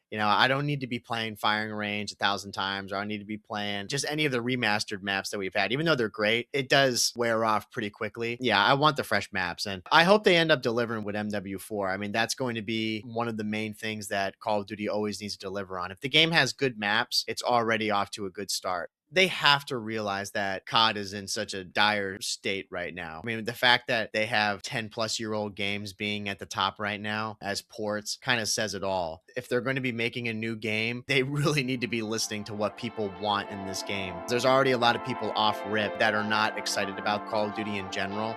You know, I don't need to be playing Firing Range 1,000 times, or I need to be playing just any of the remastered maps that we've had. Even though they're great, it does wear off pretty quickly. Yeah, I want the fresh maps, and I hope they end up delivering with MW4. I mean, that's going to be one of the main things that Call of Duty always needs to deliver on. If the game has good maps, it's already off to a good start. They have to realize that COD is in such a dire state right now. I mean, the fact that they have 10-plus-year-old games being at the top right now as ports kind of says it all. If they're going to be making a new game, they really need to be listening to what people want in this game. There's already a lot of people off rip that are not excited about Call of Duty in general.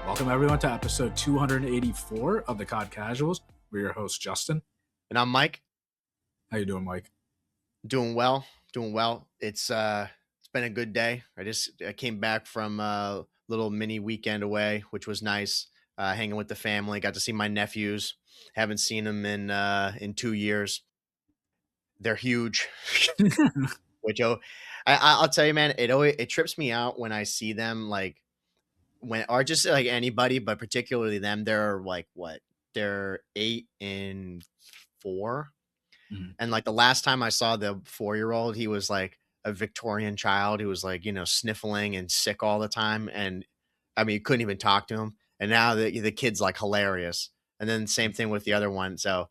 Welcome everyone to episode 284 of the COD Casuals. We're your host, Justin. And I'm Mike. How you doing, Mike? Doing well. It's been a good day. I came back from a little mini weekend away, which was nice. Hanging with the family. Got to see my nephews. Haven't seen them in 2 years. They're huge. Which I'll tell you, man, it trips me out when I see them or just like anybody, but particularly them. They're like what? They're 8 and 4. Mm-hmm. And like the last time I saw the 4-year-old, he was like a Victorian child who was like, sniffling and sick all the time. And I mean, you couldn't even talk to him. And now the kid's like hilarious. And then same thing with the other one. So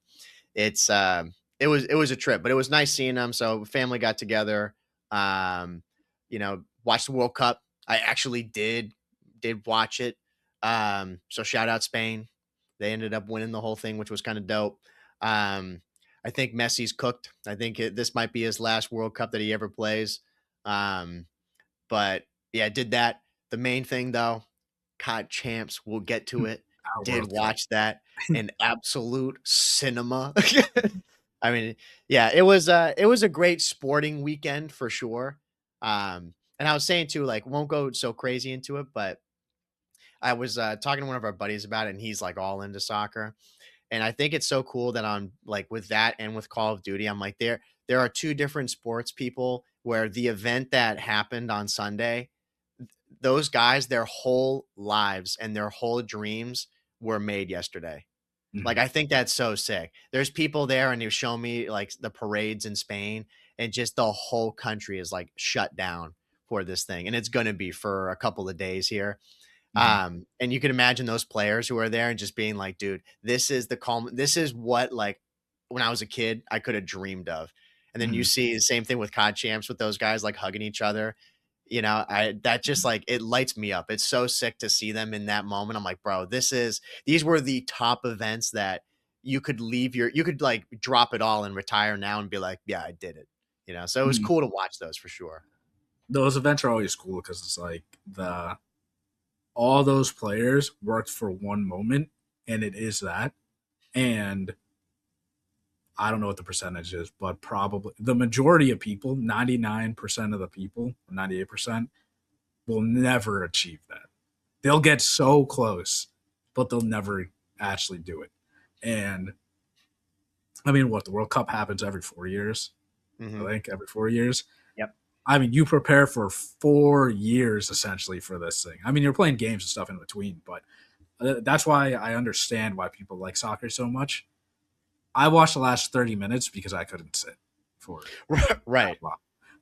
it was a trip, but it was nice seeing them. So family got together, watched the World Cup. I actually did watch it. So shout out Spain. They ended up winning the whole thing, which was kind of dope. I think Messi's cooked. I think this might be his last World Cup that he ever plays. But yeah, did that. The main thing though, COD Champs, we'll get to it. Did watch that in absolute cinema. I mean, yeah, it was a great sporting weekend for sure. And I was saying too, like, won't go so crazy into it, but I was talking to one of our buddies about it, and he's like all into soccer. And I think it's so cool that on like with that and with Call of Duty, I'm like, there are two different sports people where the event that happened on Sunday, those guys, their whole lives and their whole dreams were made yesterday. Mm-hmm. Like, I think that's so sick. There's people there, and you show me like the parades in Spain, and just the whole country is like shut down for this thing. And it's going to be for a couple of days here. Mm-hmm. And you can imagine those players who are there and just being like, dude, this is what, like, when I was a kid, I could have dreamed of. And then you see the same thing with COD Champs with those guys like hugging each other. That just like, it lights me up. It's so sick to see them in that moment. I'm like, bro, these were the top events that you could like drop it all and retire now and be like, yeah, I did it. So it was cool to watch those for sure. Those events are always cool because it's like all those players worked for one moment, and it is that. And I don't know what the percentage is, but probably the majority of people, 99% of the people, 98%, will never achieve that. They'll get so close, but they'll never actually do it. And I mean, the World Cup happens every 4 years. Mm-hmm. I think every 4 years. Yep. I mean, you prepare for 4 years essentially for this thing. I mean, you're playing games and stuff in between, but that's why I understand why people like soccer so much. I watched the last 30 minutes because I couldn't sit for it. Right.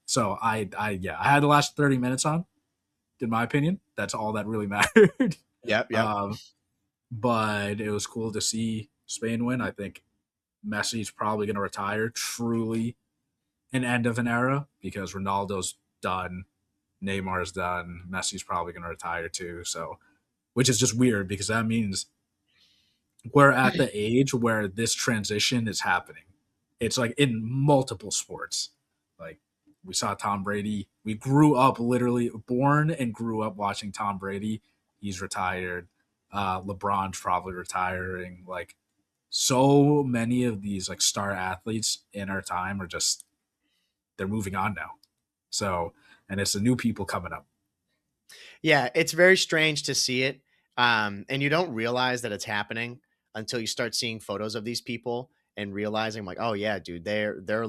So I had the last 30 minutes on, in my opinion. That's all that really mattered. Yep. But it was cool to see Spain win. I think Messi's probably going to retire, truly an end of an era, because Ronaldo's done, Neymar's done, Messi's probably going to retire too. So, which is just weird because that means we're at the age where this transition is happening. It's like in multiple sports. Like we saw Tom Brady. We grew up, literally born and grew up watching Tom Brady. He's retired. LeBron's probably retiring. Like so many of these like star athletes in our time are just, they're moving on now. So, and it's the new people coming up. Yeah, it's very strange to see it. And you don't realize that it's happening until you start seeing photos of these people and realizing like, oh yeah, dude, they're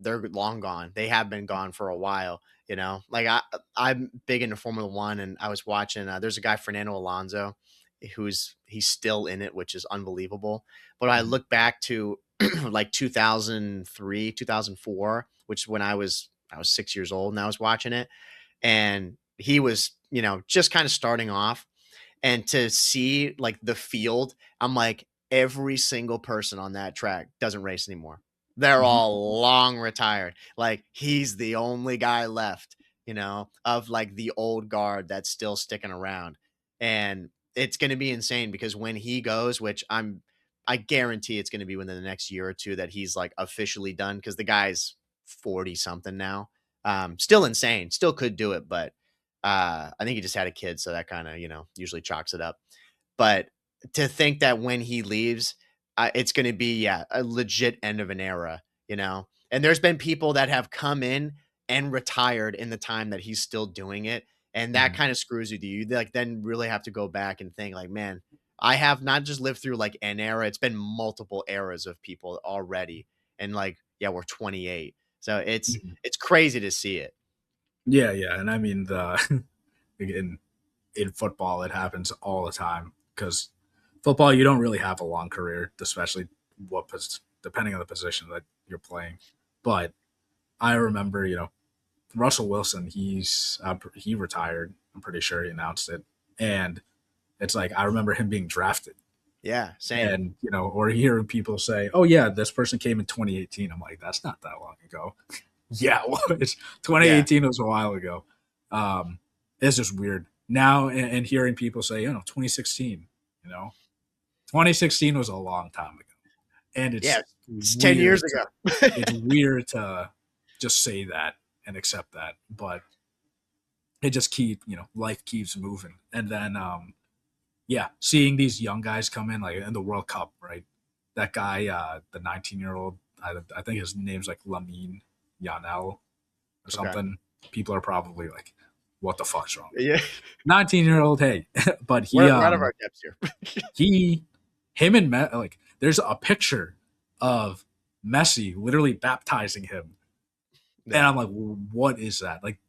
long gone. They have been gone for a while. You know, like I'm big into Formula One, and I was watching. There's a guy Fernando Alonso, he's still in it, which is unbelievable. But I Mhm. look back to like 2003, 2004, which when I was 6 years old and I was watching it, and he was just kind of starting off, and to see like the field, I'm like, every single person on that track doesn't race anymore. They're Mhm. all long retired. Like he's the only guy left, of like the old guard that's still sticking around. And it's going to be insane because when he goes, which I guarantee it's going to be within the next year or two that he's like officially done, because the guy's 40 something now. Still insane, still could do it, but I think he just had a kid, so that kind of usually chalks it up. But to think that when he leaves, it's going to be a legit end of an era. And there's been people that have come in and retired in the time that he's still doing it, and that Mhm. kind of screws you. Do you like then really have to go back and think like, man, I have not just lived through like an era; it's been multiple eras of people already, and like yeah, we're 28, so it's Mhm. it's crazy to see it. Yeah, yeah, and I mean the in football it happens all the time because football you don't really have a long career, especially depending on the position that you're playing. But I remember, Russell Wilson, he retired. I'm pretty sure he announced it, and it's like I remember him being drafted, Yeah, same. and or hearing people say, "Oh yeah, this person came in 2018." I'm like, that's not that long ago. Yeah, it was. Yeah, 2018 was a while ago. It's just weird now, and hearing people say, 2016, you know, 2016 was a long time ago, and yeah. It's 10 years to, ago. it's weird to just say that and accept that, but it just life keeps moving, and then yeah, seeing these young guys come in like in the World Cup, right? That guy, the 19-year-old, I think his name's like Lamine Yanel or Okay. something. People are probably like, "What the fuck's wrong with Yeah. you?" 19-year-old, hey, but We're out of our depths here. he, him and like, there's a picture of Messi literally baptizing him, and Yeah. I'm like, what is that? Like,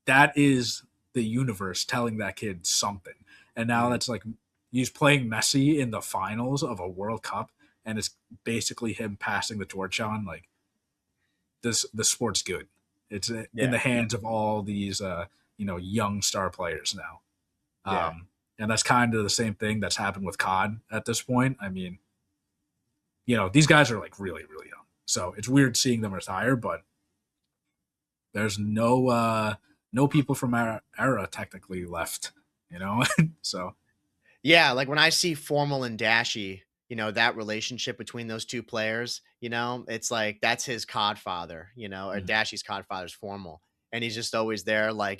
that is the universe telling that kid something. And now Mhm. that's like he's playing Messi in the finals of a World Cup, and it's basically him passing the torch on. Like this, the sport's good. It's in Yeah. the hands of all these, young star players now. Yeah. And that's kind of the same thing that's happened with COD at this point. I mean, these guys are like really, really young, so it's weird seeing them retire, but there's no people from our era technically left, so Yeah, like when I see Formal and Dashy, that relationship between those two players, it's like that's his codfather, or mhm. Dashy's codfather's Formal. And he's just always there, like,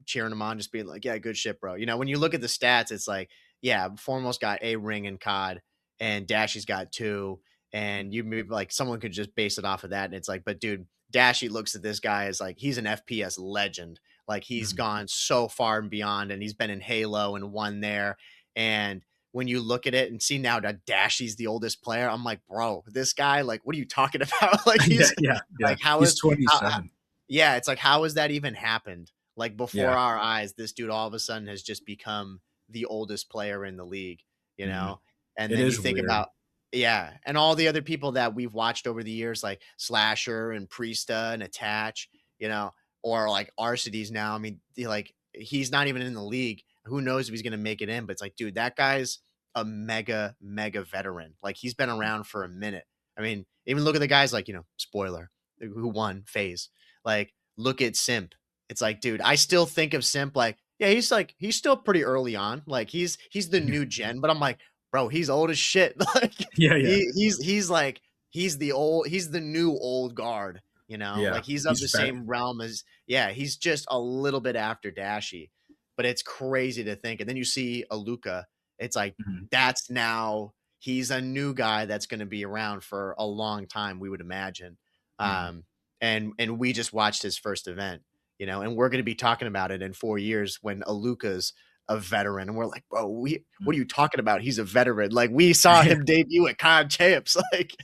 cheering him on, just being like, yeah, good shit, bro. When you look at the stats, it's like, yeah, Formal's got a ring in COD and Dashy's got two. And you maybe like someone could just base it off of that. And it's like, but dude, Dashy looks at this guy as like he's an FPS legend. Like he's Mhm. gone so far and beyond, and he's been in Halo and won there. And when you look at it and see now that Dashy's the oldest player, I'm like, bro, this guy, like, what are you talking about? Like, Yeah, he's yeah, yeah, like, how he's is, how, 27. yeah, it's like, how has that even happened? Like, before Yeah. our eyes, this dude all of a sudden has just become the oldest player in the league, you Mhm. know? And It then you is think weird. about, yeah, and all the other people that we've watched over the years, like Slasher and Priesta and Attach, you know, or like Arcides now. I mean, like, he's not even in the league. Who knows if he's going to make it in? But it's like, dude, that guy's a mega, mega veteran. Like, he's been around for a minute. I mean, even look at the guys like, spoiler, who won FAZE. Like, look at Simp. It's like, dude, I still think of Simp like, yeah, he's still pretty early on. Like, he's the new gen, but I'm like, bro, he's old as shit. Like, Yeah, yeah, he's like he's the new old guard. yeah. Like he's of He's the fat. same realm as, yeah, he's just a little bit after Dashy, but it's crazy to think. And then you see Aluka, it's like Mhm. that's now he's a new guy that's going to be around for a long time, we would imagine. Mhm. Um, and we just watched his first event, and we're going to be talking about it in 4 years when Aluka's a veteran, and we're like, bro, what are you talking about? He's a veteran. Like we saw Yeah, him debut at COD Champs. Like,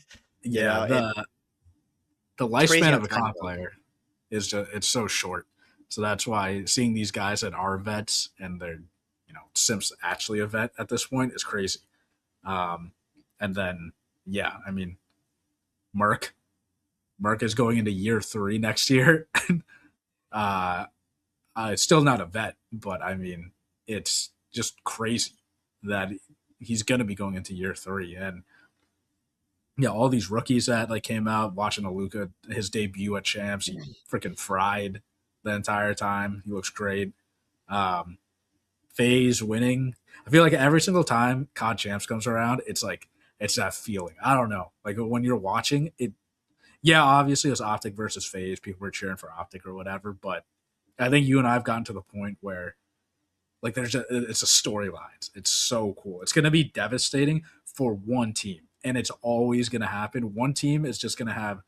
yeah. it's The crazy lifespan how of a time COD goes. player is just it's so short. So that's why seeing these guys that are vets and they're, Simps actually a vet at this point is crazy. Um, and then, yeah, I mean, Merc. Merc is going into year 3 next year. uh, it's still not a vet, but I mean, it's just crazy that he's going to be going into year 3. And yeah, all these rookies that like came out watching Aluka, his debut at Champs, he freaking fried the entire time. He looks great. Um, FaZe winning. I feel like every single time COD Champs comes around, it's that feeling. I don't know. Like when you're watching it, yeah, obviously it was Optic versus FaZe. People were cheering for Optic or whatever, but I think you and I have gotten to the point where like it's a storylines. It's so cool. It's gonna be devastating for one team. And it's always gonna happen. One team is just gonna have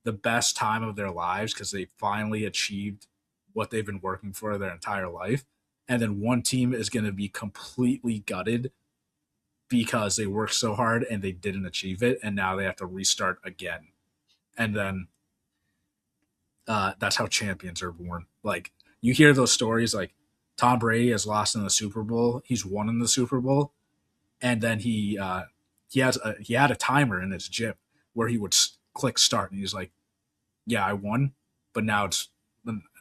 the best time of their lives because they finally achieved what they've been working for their entire life. And then one team is going to be completely gutted because they worked so hard and they didn't achieve it. And now they have to restart again. And then that's how champions are born. Like you hear those stories like Tom Brady has lost in the Super Bowl. He's won in the Super Bowl. And then he had a timer in his gym where he would click start and he's like, yeah, I won, but now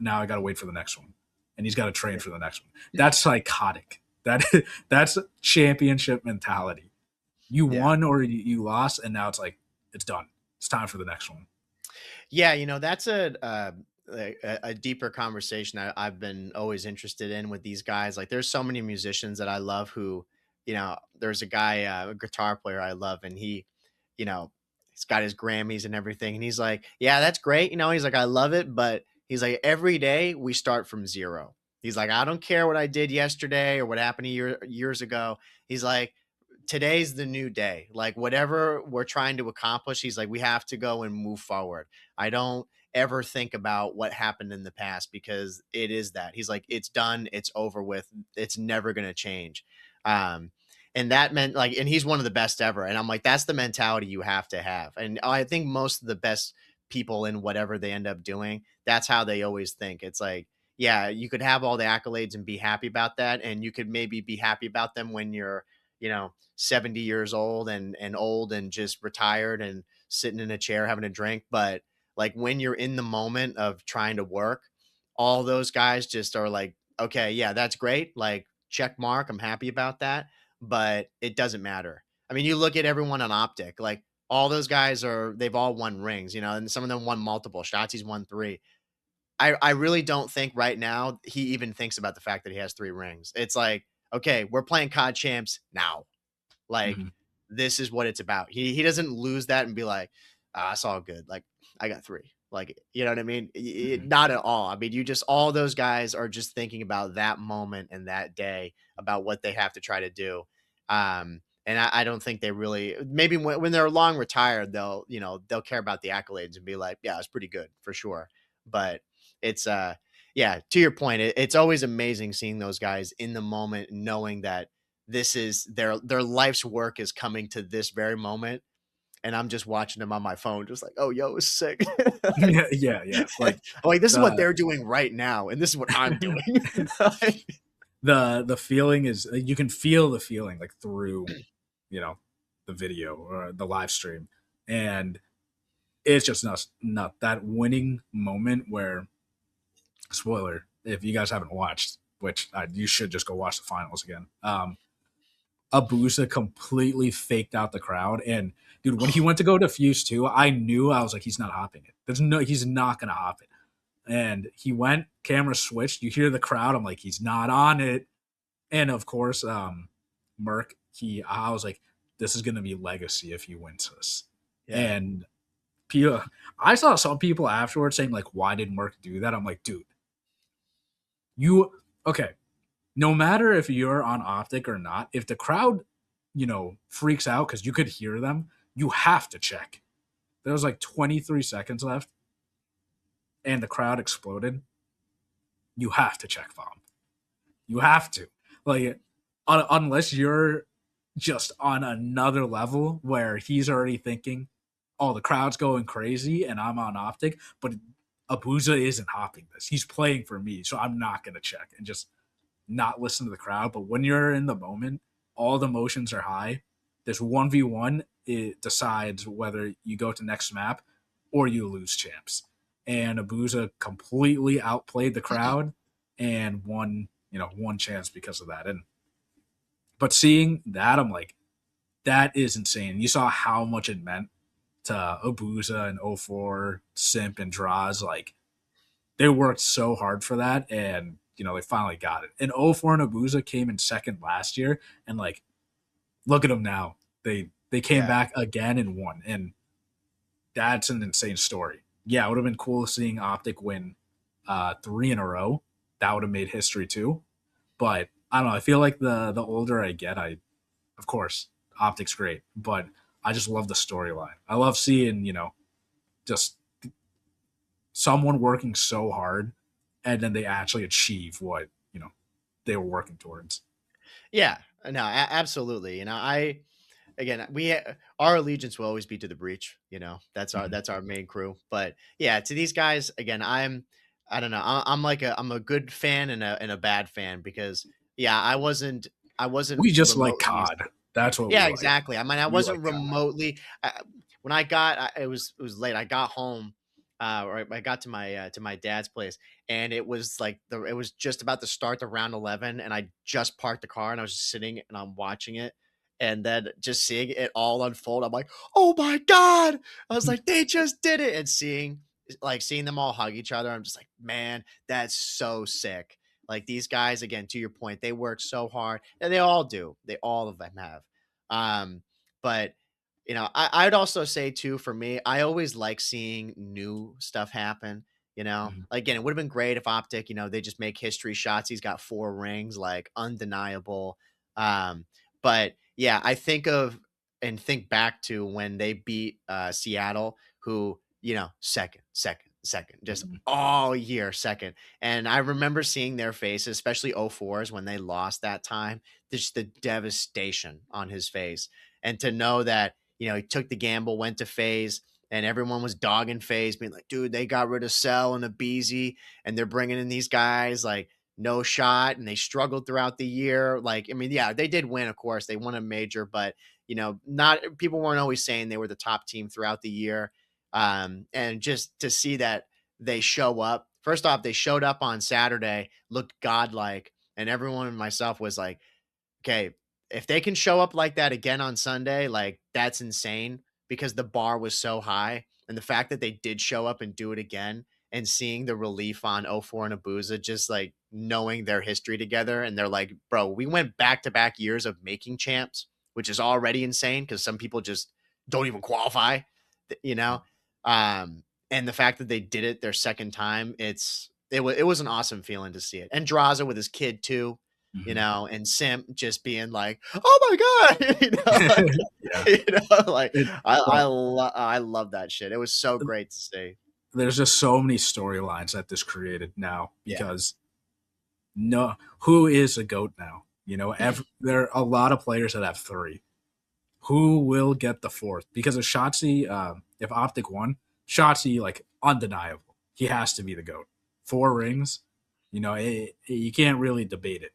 I got to wait for the next one, and he's got to train for the next one. That's psychotic. That's championship mentality. You Yeah. won or you lost, and now it's done. It's time for the next one. Yeah, that's a deeper conversation I've been always interested in with these guys. Like, there's so many musicians that I love who, there's a guy, a guitar player I love, and you know, he's got his Grammys and everything, and he's like, yeah, that's great. He's like, I love it, but he's like, every day we start from zero. He's like, I don't care what I did yesterday or what happened years ago. He's like, today's the new day. Like whatever we're trying to accomplish, he's like, we have to go and move forward. I don't ever think about what happened in the past because it is that. He's like, it's done, it's over with, it's never going to change. Um, and that meant like, and he's one of the best ever. And I'm like, that's the mentality you have to have. And I think most of the best people in whatever they end up doing, that's how they always think. It's like, yeah, you could have all the accolades and be happy about that. And you could maybe be happy about them when you're, 70 years old and old and just retired and sitting in a chair having a drink. But like when you're in the moment of trying to work, all those guys just are like, okay, yeah, that's great. Like, check mark. I'm happy about that. But it doesn't matter. I mean, you look at everyone on Optic, like all those guys they've all won rings, and some of them won multiple shots. He's won 3. I really don't think right now he even thinks about the fact that he has 3 rings. It's like, okay, we're playing COD Champs now. Like, Mm-hmm. this is what it's about. He doesn't lose that and be like, it's all good. Like, I got 3. Like, you know what I mean? Mm-hmm. Not at all. I mean, all those guys are just thinking about that moment and that day about what they have to try to do. And I don't think they really, maybe when they're long retired, they'll care about the accolades and be like, yeah, it's pretty good for sure. But it's, yeah, to your point, it's always amazing seeing those guys in the moment, knowing that this is their life's work is coming to this very moment, and I'm just watching them on my phone, just like, oh, yo, it's sick. Yeah, yeah, yeah. Like Like, this is what the they're doing right now, and this is what I'm doing. the feeling is you can feel the feeling like through, you know, the video or the live stream, and it's just not that winning moment where spoiler if you guys haven't watched, which you should just go watch the finals again. Abusa completely faked out the crowd. And dude, when he went to go to Fuse 2, I knew I was like, he's not hopping it. He's not gonna hop it. And he went, camera switched. You hear the crowd. I'm like, he's not on it. And of course, Merc, I was like, this is gonna be legacy if he wins this. Yeah. And I saw some people afterwards saying like, why did Merc do that? I'm like, dude, you okay? No matter if you're on Optic or not, if the crowd, freaks out because you could hear them, you have to check. There was like 23 seconds left and the crowd exploded. You have to check bomb. You have to. Like, unless you're just on another level where he's already thinking, oh, the crowd's going crazy and I'm on Optic. But Abuja isn't hopping this. He's playing for me, so I'm not gonna check and just not listen to the crowd. But when you're in the moment, all the emotions are high. This 1v1, it decides whether you go to next map or you lose champs. And Abuja completely outplayed the crowd and won, one chance because of that. And but seeing that, I'm like, that is insane. You saw how much it meant to Abuja and O4, Simp and Draws. Like, they worked so hard for that, and they finally got it. And O4 and Abuja came in second last year, and like, look at them now. They came Yeah. back again and won, and that's an insane story. Yeah, it would have been cool seeing Optic win 3 in a row. That would have made history too. But I don't know. I feel like the older I get, of course Optic's great, but I just love the storyline. I love seeing just someone working so hard and then they actually achieve what they were working towards. Yeah. No, absolutely. Again, our allegiance will always be to the breach. Mhm. That's our main crew. But yeah, to these guys again, I don't know. I'm a good fan and a bad fan because yeah, I wasn't We just like remotely. COD. That's what we Yeah, like. exactly. I mean, I We like wasn't COD. remotely. When I got, it was late. I got home, or I got to my dad's place, and it was like it was just about to start the round 11, and I just parked the car, and I was just sitting and I'm watching it, and then just seeing it all unfold. I'm like, oh my god! I was like, they just did it, and seeing them all hug each other. I'm just like, man, that's so sick. Like these guys, again, to your point, they work so hard, and they all do. They all of them have. Um, but I'd also say too, for me, I always like seeing new stuff happen. Mhm. Like, again, it would have been great if Optic, they just make history shots. He's got 4 rings, like undeniable. Um, but yeah, I think back to when they beat Seattle, who, second, just Mhm. all year second. And I remember seeing their faces, especially 04s when they lost that time, just the devastation on his face. And to know that, he took the gamble, went to FaZe, and everyone was dogging FaZe, being like, dude, they got rid of Cell and Abeezy, and they're bringing in these guys like no shot, and they struggled throughout the year. Like, I mean, yeah, they did win, of course. They won a major, but, not people weren't always saying they were the top team throughout the year. And just to see that they show up, first off, they showed up on Saturday, looked godlike, and everyone and myself was like, okay, if they can show up like that again on Sunday, like that's insane because the bar was so high. And the fact that they did show up and do it again and seeing the relief on O4 and Abuza, just like knowing their history together. And they're like, bro, we went back to back years of making champs, which is already insane because some people just don't even qualify, you know? Um, and the fact that they did it their second time, it was an awesome feeling to see it. And Draza with his kid too, Mhm. and Simp just being like, "Oh my god," like, Yeah. like It, but I love that shit. It was so great to see. there's just so many storylines that this created now Yeah, because no, who is a goat now? There are a lot of players that have three. Who will get the fourth? Because if if Optic won, Shotzi, like, undeniable. He has to be the goat. 4 rings, you can't really debate it.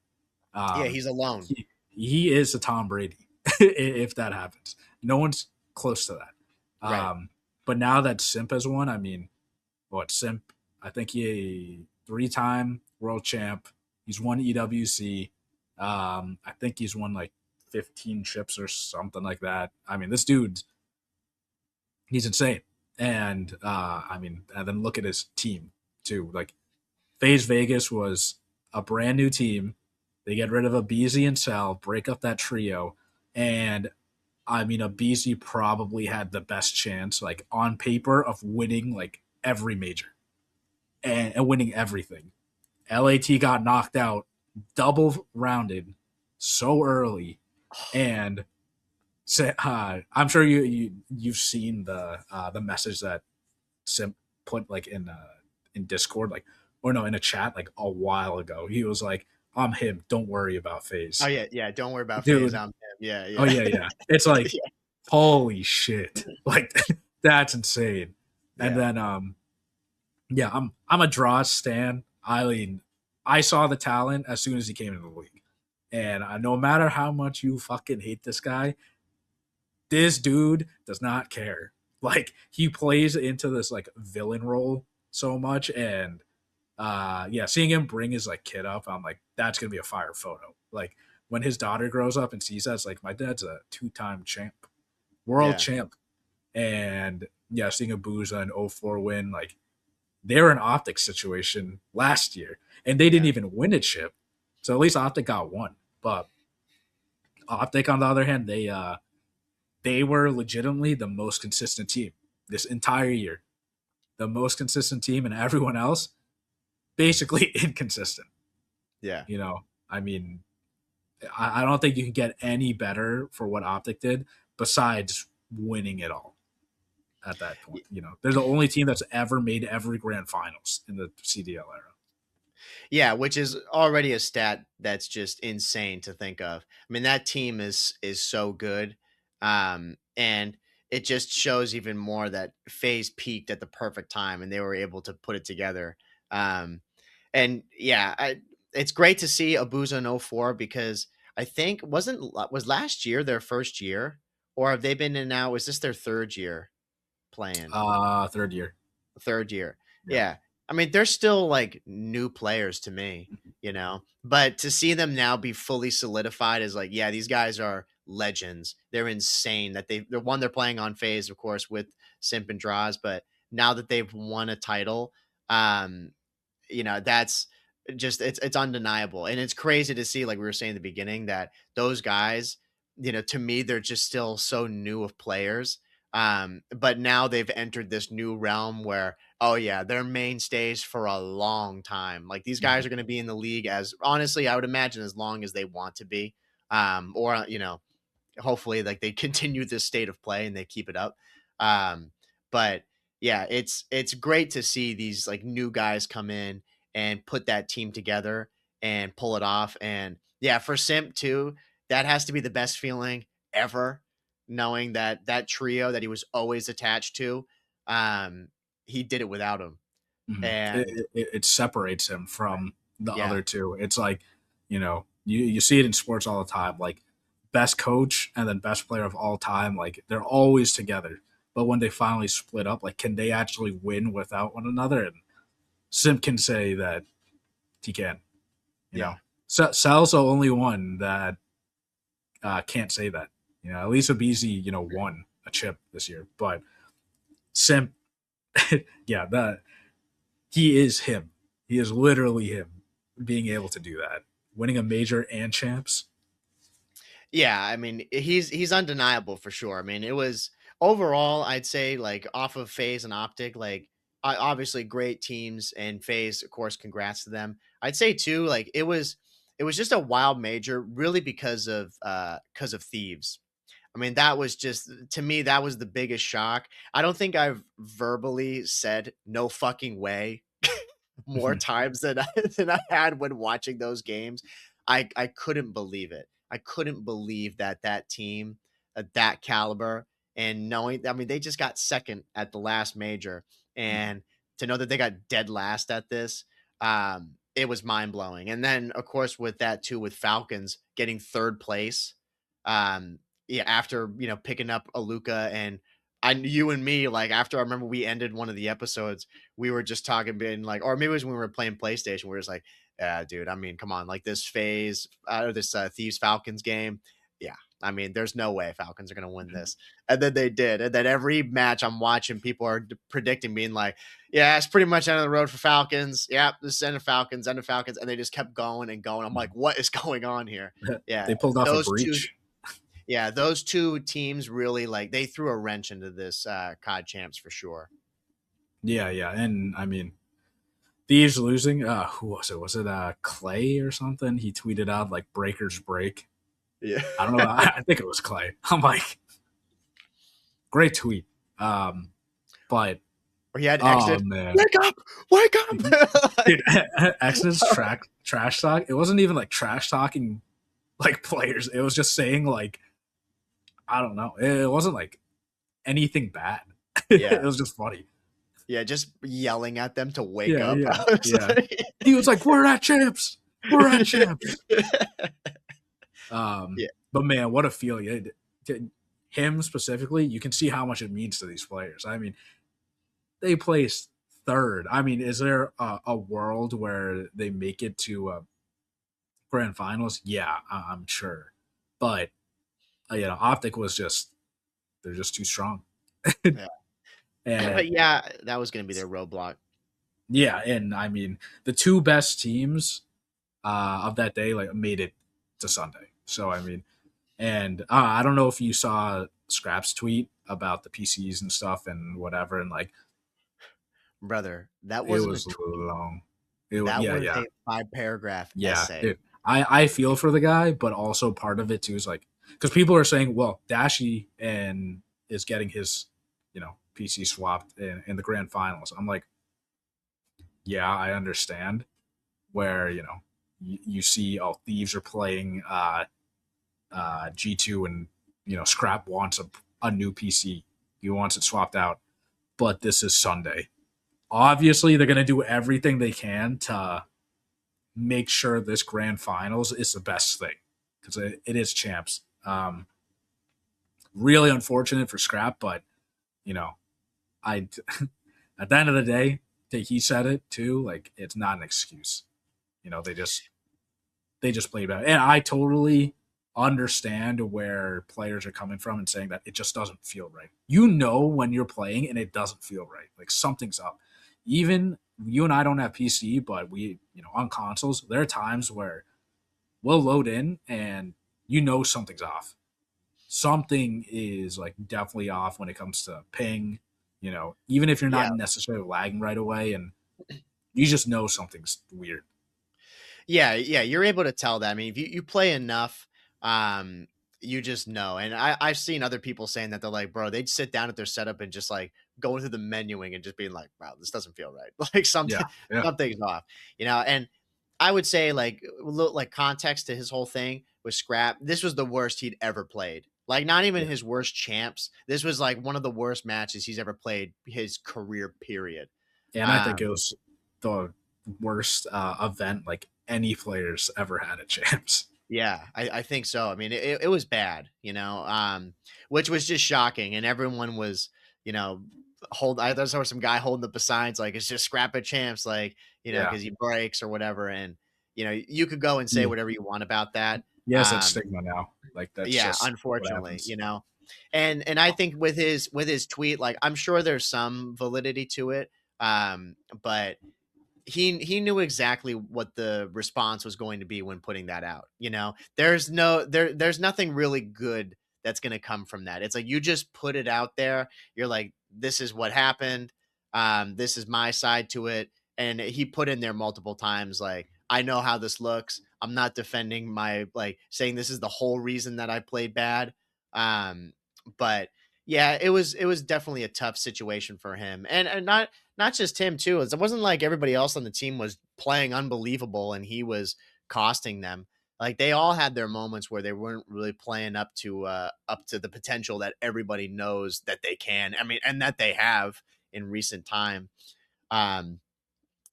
yeah, Um, he's alone, he is a Tom Brady if that happens. No one's close to that. right? But now that Simp has won, I mean, what Simp? I think he 3-time world champ. He's won EWC. I think he's won like 15 chips or something like that. I mean, this dude's he's insane. And I mean, and then look at his team too. Like, FaZe Vegas was a brand new team. They get rid of Abeezy and Sal, break up that trio, and I mean, Abeezy probably had the best chance, like on paper, of winning like every major and winning everything. LAT got knocked out, double rounded so early, and I'm sure you've seen the message that Simp put like in Discord, like, or no, in a chat like a while ago. He was like, "I'm him. Don't worry about Oh FaZe, yeah, yeah. Don't worry about FaZe. dude." I'm him. Yeah, Oh yeah, yeah, yeah. It's like, yeah, holy shit, like, that's insane. And yeah. then Yeah, I'm a draw stan. I mean, I saw the talent as soon as he came into the league, and no matter how much you fucking hate this guy, this dude does not care. Like he plays into this like villain role so much, and yeah, seeing him bring his like kid up, I'm like, that's gonna be a fire photo. Like when his daughter grows up and sees that, it's like my dad's a 2-time champ, world Yeah, champ, and yeah, seeing a Booza and 04 win, like they were an Optic situation last year, and they didn't yeah, even win a chip. So at least Optic got one. But Optic, on the other hand, they were legitimately the most consistent team this entire year. The most consistent team, and everyone else basically inconsistent. yeah. You know, I mean, I don't think you can get any better for what Optic did besides winning it all at that point. You know, they're the only team that's ever made every grand finals in the CDL era. Yeah, which is already a stat that's just insane to think of. I mean, that team is so good, and it just shows even more that FaZe peaked at the perfect time, and they were able to put it together. Um, and yeah, it's great to see Abuza in '04 because I think was last year their first year, or have they been in now? Is this their third year playing? Third year. Third year. Yeah. Yeah. I mean, they're still like new players to me, but to see them now be fully solidified is like, yeah, these guys are legends. They're insane that they're playing on phase, of course, with Simp and Draws, but now that they've won a title, um, that's just it's undeniable. And it's crazy to see, like we were saying in the beginning, that those guys, to me, they're just still so new of players. But now they've entered this new realm where, oh yeah, they're mainstays for a long time. Like these Mhm. guys are going to be in the league as honestly, I would imagine as long as they want to be. Or hopefully like they continue this state of play and they keep it up. But yeah, it's great to see these like new guys come in and put that team together and pull it off. And yeah, for Simp too, that has to be the best feeling ever, knowing that that trio that he was always attached to, um, he did it without him. Mhm. And It separates him from the yeah, other two. It's like, you see it in sports all the time. Like best coach and then best player of all time, like they're always together. But when they finally split up, like can they actually win without one another? And Sim can say that he can. You yeah, know, Sal's the only one that can't say that. At least Abizi, won a chip this year, but Sim, yeah, that he is him. He is literally him being able to do that, winning a major and champs. yeah. I mean, he's undeniable for sure. I mean, it was overall, I'd say like off of Phase and Optic, like obviously great teams and Phase, of course, congrats to them. I'd say too, like it was just a wild major, really because of Thieves. I mean, that was just to me, that was the biggest shock. I don't think I've verbally said no fucking way more times than I had when watching those games. I couldn't believe it. I couldn't believe that that team, that caliber, and knowing, I mean, they just got second at the last major, and to know that they got dead last at this, it was mind blowing. And then, of course, with that too, with Falcons getting third place, yeah, after picking up Aluka and you and me, like after I remember we ended one of the episodes, we were just talking, being like, or maybe it was when we were playing PlayStation. We were just like, yeah, dude. I mean, come on, like this phase, or this Thieves Falcons game. Yeah, I mean, there's no way Falcons are gonna win this, and then they did. And then every match I'm watching, people are predicting, being like, yeah, it's pretty much end of the road for Falcons. Yeah, this is end of Falcons, and they just kept going and going. I'm like, what is going on here? Yeah, They pulled off a those two. breach. Yeah, those two teams really like they threw a wrench into this COD Champs for sure. Yeah, yeah, and I mean, Thieves losing. Who was it? Was it Clay or something? He tweeted out like "Breakers break." Yeah. I don't know. I think it was Clay. I'm like, great tweet. But Or he had oh exited. man, Wake up! Wake up! dude, Like, Exodus trash talk. It wasn't even like trash talking like players. It was just saying like I don't know. It wasn't like anything bad. It yeah. was just funny. Yeah, just yelling at them to wake Yeah, up. yeah, I was yeah. like He was like, "We're at champs. We're at champs." Yeah, But man, what a feeling! Him specifically, you can see how much it means to these players. I mean, they placed third. I mean, is there a world where they make it to grand finals? Yeah, I'm sure. But Optic was just they're just too strong. yeah. And But yeah, that was gonna be their roadblock. yeah, and I mean, the two best teams of that day like made it to Sunday. So I mean, and I don't know if you saw Scrap's tweet about the PCs and stuff and whatever, and like Brother, that it wasn't a was tweet. long. It was, That yeah, was yeah, a 5 paragraph yeah, essay. dude. I feel for the guy, but also part of it too is like because people are saying, well, Dashy and is getting his PC swapped in the grand finals. I'm like, yeah, I understand where you see Thieves are playing G2 and Scrap wants a new PC. He wants it swapped out, but this is Sunday. Obviously, they're going to do everything they can to make sure this grand finals is the best thing because it is champs. Really unfortunate for Scrap, but you know, I at the end of the day, he said it too. Like it's not an excuse. They just play bad, and I totally understand where players are coming from and saying that it just doesn't feel right. When you're playing and it doesn't feel right, like something's up. Even you and I don't have PC, but we, on consoles, there are times where we'll load in and something's off. Something is like definitely off when it comes to ping. Even if you're Yeah. not necessarily lagging right away, and you just know something's weird. Yeah, yeah, you're able to tell that. I mean, if you play enough, um, you just know. And I've seen other people saying that they're like, bro, they'd sit down at their setup and just like going through the menuing and just being like, wow, this doesn't feel right. Like Yeah, something yeah, something's off, And I would say like a little like context to his whole thing with Scrap. This was the worst he'd ever played. Like not even yeah. his worst champs. This was like one of the worst matches he's ever played his career period. And I think it Um, was the worst event like any players ever had at champs. Yeah, I think so. I mean, it was bad, which was just shocking. And everyone was, you know, I saw some guy holding up the signs like it's just scrap at champs, like, Yeah, because he breaks or whatever. And, you could go and say he, whatever you want about that. he has that Um, stigma now. Like that's yeah, just what unfortunately, happens. and I think with his tweet, like I'm sure there's some validity to it. But he knew exactly what the response was going to be when putting that out. There's nothing really good that's going to come from that. It's like you just put it out there. You're like, this is what happened. This is my side to it. And he put in there multiple times, like, I know how this looks. I'm not defending my like saying this is the whole reason that I played bad. Um, but yeah, it was definitely a tough situation for him. And not just him too. It wasn't like everybody else on the team was playing unbelievable and he was costing them. Like they all had their moments where they weren't really playing up to the potential that everybody knows that they can. I mean, and that they have in recent time. Um,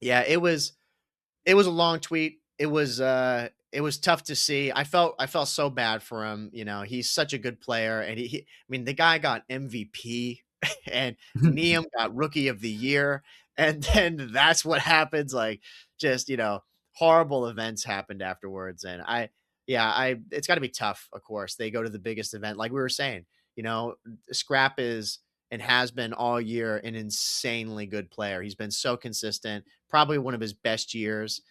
yeah, it was a long tweet. It was tough to see. I felt so bad for him. He's such a good player, and I mean, the guy got MVP, and Neum got Rookie of the Year, and then that's what happens. Like, just horrible events happened afterwards, and it's got to be tough. Of course, they go to the biggest event, like we were saying. You know, Scrap is and has been all year an insanely good player. He's been so consistent, probably one of his best years.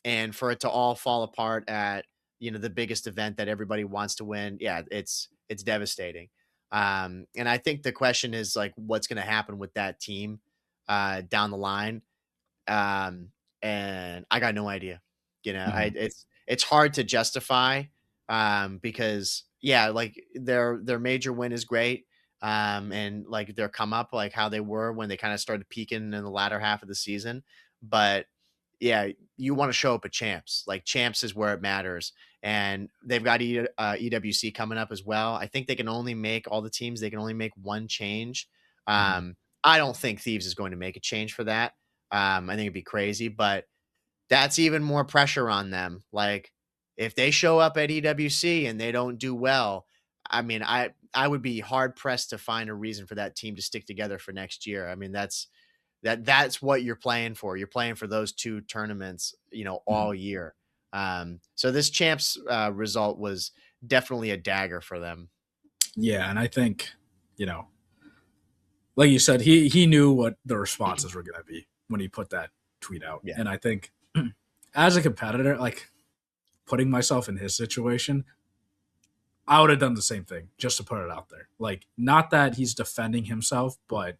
And for it to all fall apart at the biggest event that everybody wants to win, yeah, it's devastating. And I think the question is like, what's going to happen with that team down the line? Um, and I got no idea. Mhm. It's hard to justify because yeah, like their major win is great. And like their come up, like how they were when they kind of started peaking in the latter half of the season. But yeah, you want to show up at champs. Like champs is where it matters. And they've got EWC coming up as well. I think they can only make all the teams, they can only make one change. Mhm. I don't think Thieves is going to make a change for that. I think it'd be crazy, but that's even more pressure on them. Like if they show up at EWC and they don't do well, I mean, I would be hard pressed to find a reason for that team to stick together for next year. I mean, that's what you're playing for. You're playing for those two tournaments, Mhm. all year. So this champs result was definitely a dagger for them. Yeah, and I think, you know, like you said, he knew what the responses were going to be when he put that tweet out, Yeah, and I think as a competitor, like putting myself in his situation, I would have done the same thing just to put it out there. Like, not that he's defending himself, but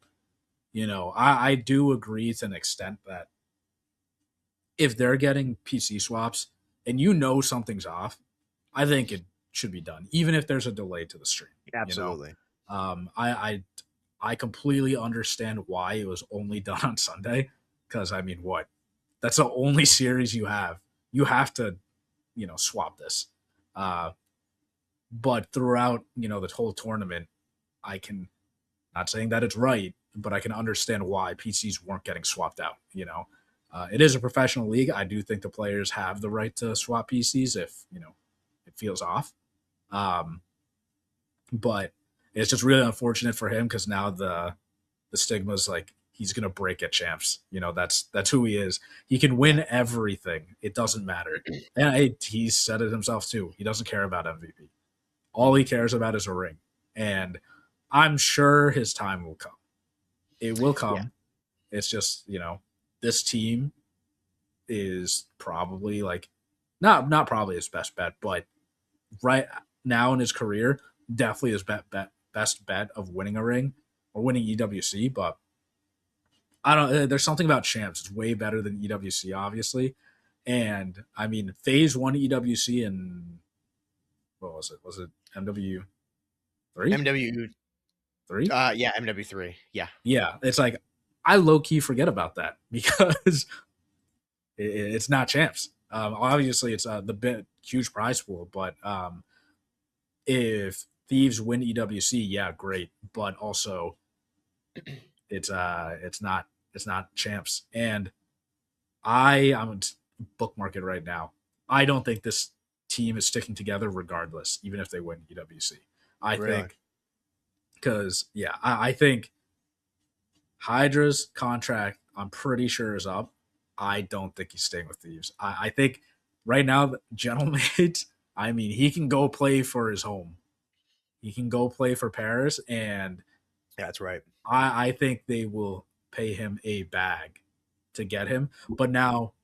I do agree to an extent that if they're getting PC swaps and something's off, I think it should be done, even if there's a delay to the stream. You know, absolutely. um, I, I I completely understand why it was only done on Sunday. Because I mean, what? That's the only series you have. You have to, swap this. Uh, but throughout, the whole tournament, I can not saying that it's right, but I can understand why PCs weren't getting swapped out. It is a professional league. I do think the players have the right to swap PCs if it feels off. Um, but it's just really unfortunate for him because now the stigma is like he's gonna break at champs. That's who he is. He can Yeah, win everything. It doesn't matter. And he said it himself too. He doesn't care about MVP. All he cares about is a ring. And I'm sure his time will come. It will yeah, come. It's just, this team is probably like not probably his best bet, but right now in his career, definitely his best bet of winning a ring or winning EWC. But I don't. There's something about champs. It's way better than EWC, obviously. And I mean, Phase won EWC in what was it? Was it MW3? MW. Three? Yeah, MW3. Yeah, Yeah. It's like I low key forget about that because it's not champs. Obviously, it's the bit huge prize pool, but if Thieves win EWC, yeah, great. But also, it's not champs, and I'm bookmark it right now. I don't think this team is sticking together regardless, even if they win EWC. I really. think because yeah, I think Hydra's contract, I'm pretty sure is up. I don't think he's staying with Thieves. I think right now, Gentleman, I mean, he can go play for his home. He can go play for Paris, and Yeah, that's right. I think they will pay him a bag to get him. But now,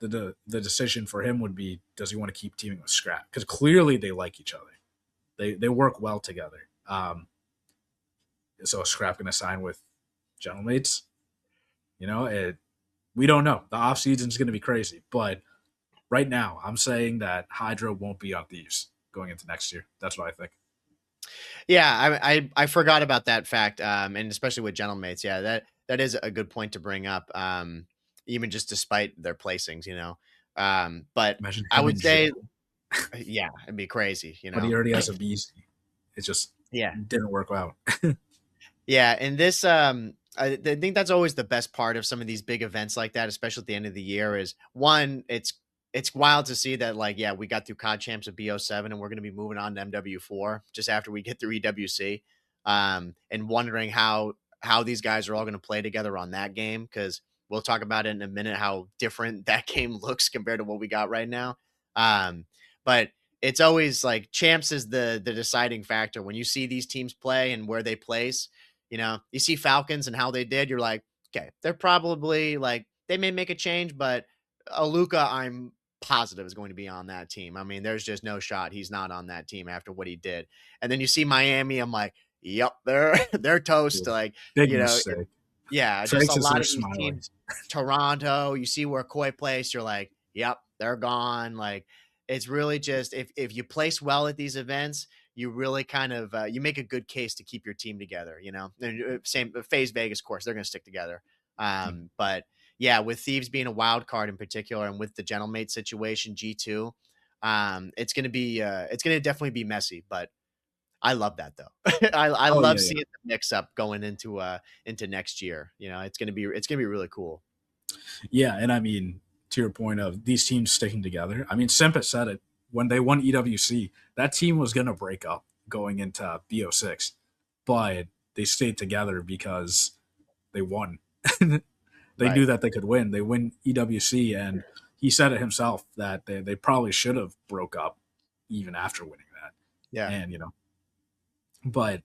the decision for him would be: does he want to keep teaming with Scrap? Because clearly they like each other. They work well together. So is Scrap going to sign with Gentlemates? We don't know. The off season is going to be crazy, but right now, I'm saying that Hydra won't be on Thieves going into next year. That's what I think. Yeah, I forgot about that fact, and especially with gentlemates. Yeah, that is a good point to bring up. Even just despite their placings, but Imagine I him would in say, jail, yeah, it'd be crazy. but he already has a BC. It just Yeah, didn't work out. yeah, and this, I think that's always the best part of some of these big events like that, especially at the end of the year. Is one, it's wild to see that, like, yeah, we got through COD Champs at BO7, and we're going to be moving on to MW4 just after we get through EWC, and wondering how these guys are all going to play together on that game because we'll talk about it in a minute how different that game looks compared to what we got right now. But it's always like champs is the deciding factor when you see these teams play and where they place. You see Falcons and how they did. You're like, okay, they're probably like they may make a change, but Aluka, I'm positive is going to be on that team. I mean, there's just no shot he's not on that team after what he did. And then you see Miami, I'm like, yep, they're toast. Like, Big you know, mistake. yeah, just a Franks is lot there of these smiling. teams. Toronto, you see where Koi placed, you're like, yep, they're gone. Like, it's really just if you place well at these events, you really kind of you make a good case to keep your team together. And same Phase Vegas, of course, they're going to stick together. But yeah, with Thieves being a wild card in particular, and with the Gentlemate situation, G2, it's going to definitely be messy. But I love that though. I Oh love yeah, yeah. seeing the mix up going into next year. You know, it's gonna be really cool. Yeah, and I mean, to your point of these teams sticking together, I mean, Simpa said it when they won EWC. That team was going to break up going into BO6, but they stayed together because they won. They Right. knew that they could win. They win EWC, and he said it himself that they probably should have broke up even after winning that. Yeah. And but